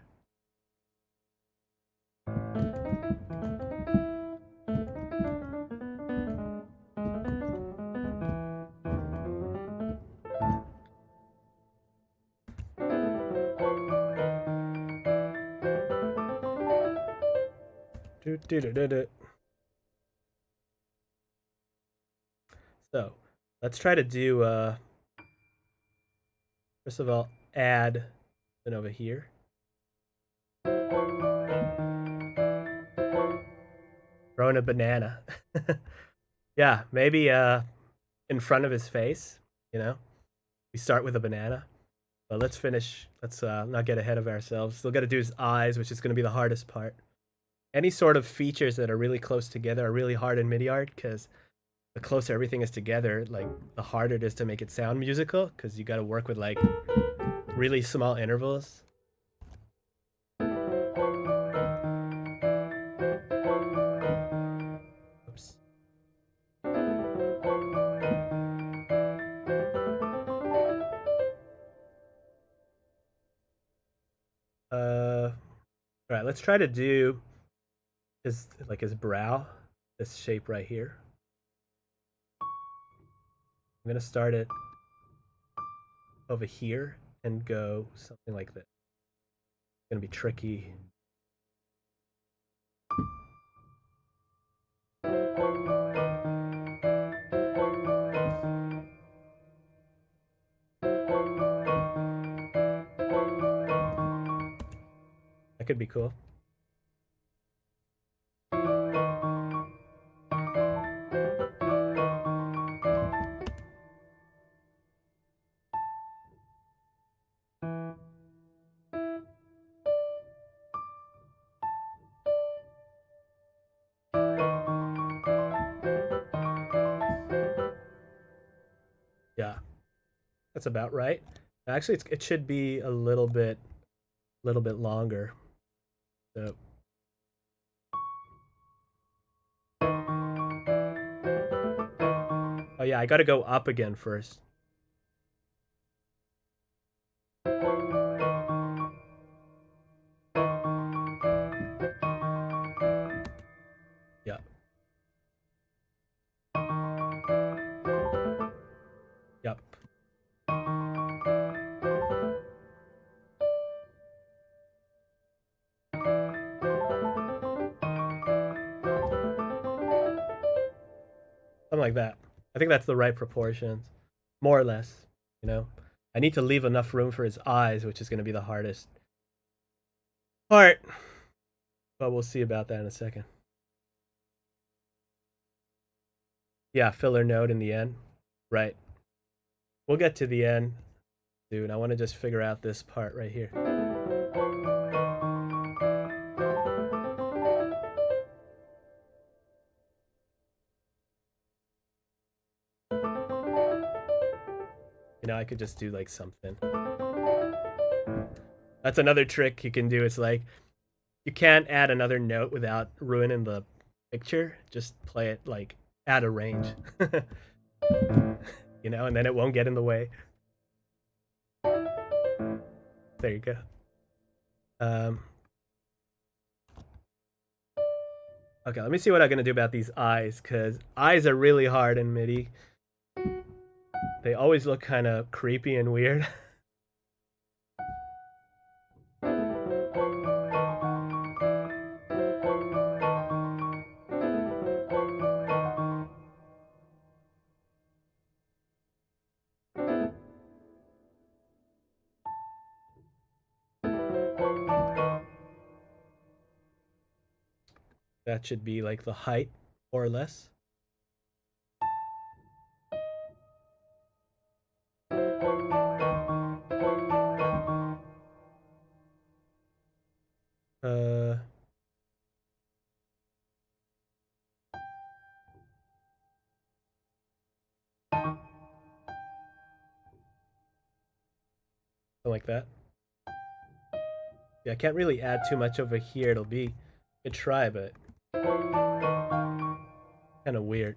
Do, do, do, do, do. So let's try to do first of all, add it over here. Throwing a banana. Yeah, maybe in front of his face, you know. We start with a banana. But let's finish. Let's not get ahead of ourselves. Still got to do his eyes, which is going to be the hardest part. Any sort of features that are really close together are really hard in MIDI art because the closer everything is together, like the harder it is to make it sound musical because you got to work with like really small intervals. Oops. All right, let's try to do his brow, this shape right here. I'm gonna start it over here and go something like this. It's gonna be tricky. That could be cool. Yeah, that's about right. Actually, it should be a little bit longer. So oh yeah, I got to go up again first. Yeah. Yep. Something like that. I think that's the right proportions, more or less. You know, I need to leave enough room for his eyes, which is going to be the hardest part. But we'll see about that in a second. Yeah, filler note in the end. Right. We'll get to the end soon. I want to just figure out this part right here. You know, I could just do like something. That's another trick you can do. It's like you can't add another note without ruining the picture. Just play it like at a range. You know, and then it won't get in the way. There you go. Okay, let me see what I'm gonna do about these eyes, because eyes are really hard in MIDI. They always look kind of creepy and weird. That should be like the height, more or less. Something like that. Yeah, I can't really add too much over here. It'll be a try, but kind of weird.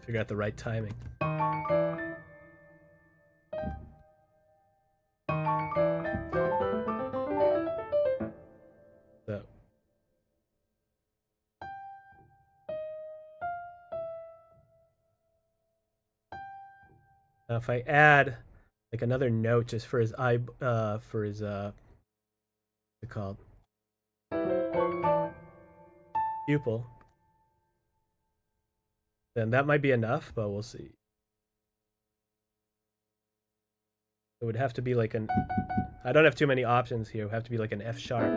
Figure out the right timing. So. Now if I add like another note just for his eye, for his what's it called? Pupil. Then that might be enough, but we'll see. It would have to be like an... I don't have too many options here. It would have to be like an F sharp.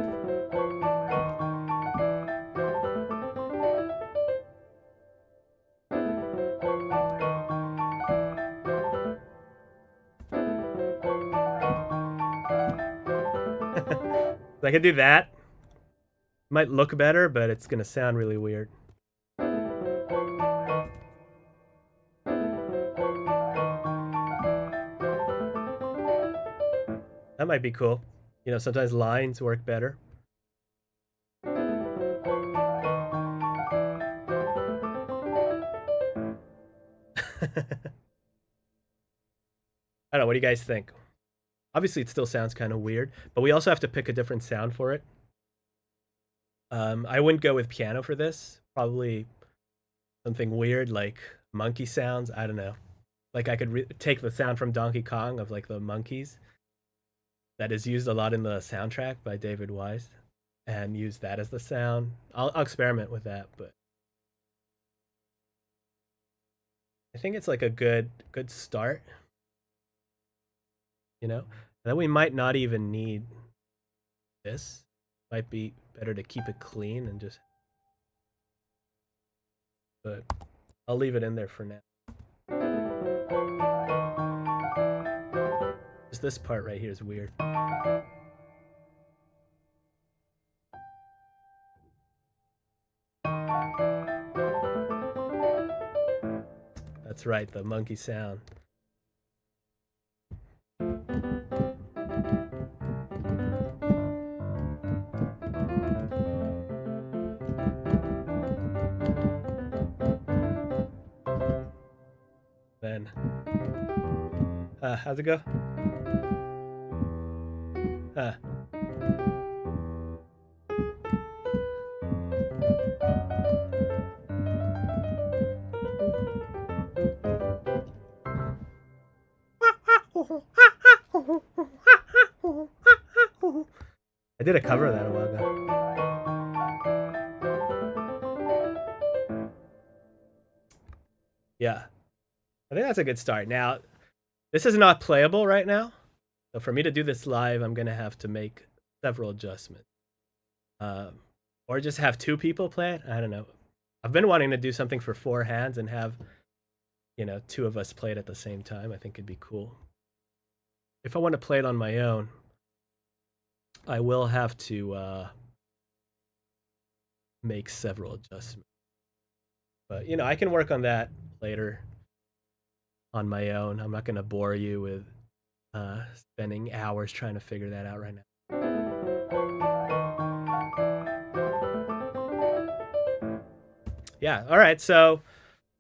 I can do that. Might look better, but it's gonna sound really weird. That might be cool. You know, sometimes lines work better. I don't know, what do you guys think? Obviously, it still sounds kind of weird, but we also have to pick a different sound for it. I wouldn't go with piano for this. Probably something weird like monkey sounds. I don't know. Like I could take the sound from Donkey Kong of like the monkeys that is used a lot in the soundtrack by David Wise and use that as the sound. I'll experiment with that, but I think it's like a good start. You know? And then we might not even need this. Might be better to keep it clean and just... But I'll leave it in there for now. Just this part right here is weird. That's right, the monkey sound. Then, how's it go? I did a cover of that a while ago. Yeah. I think that's a good start. Now, this is not playable right now. So for me to do this live, I'm going to have to make several adjustments. Or just have two people play it. I don't know. I've been wanting to do something for 4 hands and have, you know, 2 of us play it at the same time. I think it'd be cool. If I want to play it on my own, I will have to make several adjustments. But, you know, I can work on that later on my own. I'm not going to bore you with spending hours trying to figure that out right now. Yeah, all right, so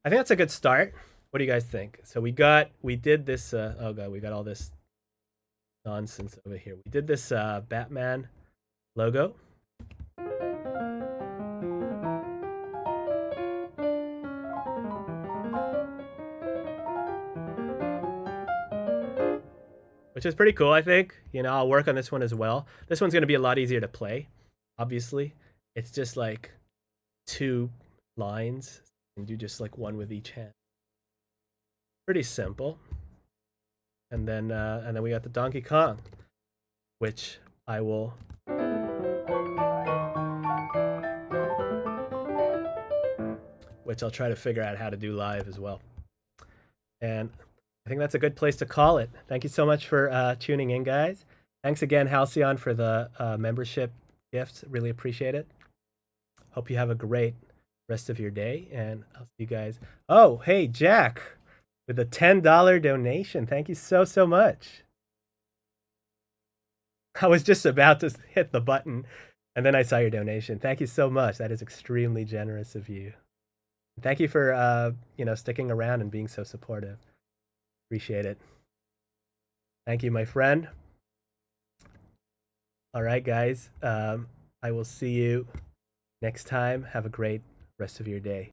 I think that's a good start. What do you guys think? So we did this, oh god, we got all this nonsense over here. We did this Batman logo. Which is pretty cool, I think. You know, I'll work on this one as well. This one's going to be a lot easier to play, obviously. It's just like 2 lines, and do just like one with each hand. Pretty simple. And then we got the Donkey Kong, which I will I'll try to figure out how to do live as well. And I think that's a good place to call it. Thank you so much for tuning in, guys. Thanks again, Halcyon, for the membership gift. Really appreciate it. Hope you have a great rest of your day, and I'll see you guys. Oh, hey, Jack, with a $10 donation. Thank you so, so much. I was just about to hit the button, and then I saw your donation. Thank you so much. That is extremely generous of you. Thank you for sticking around and being so supportive. Appreciate it. Thank you, my friend. All right, guys. I will see you next time. Have a great rest of your day.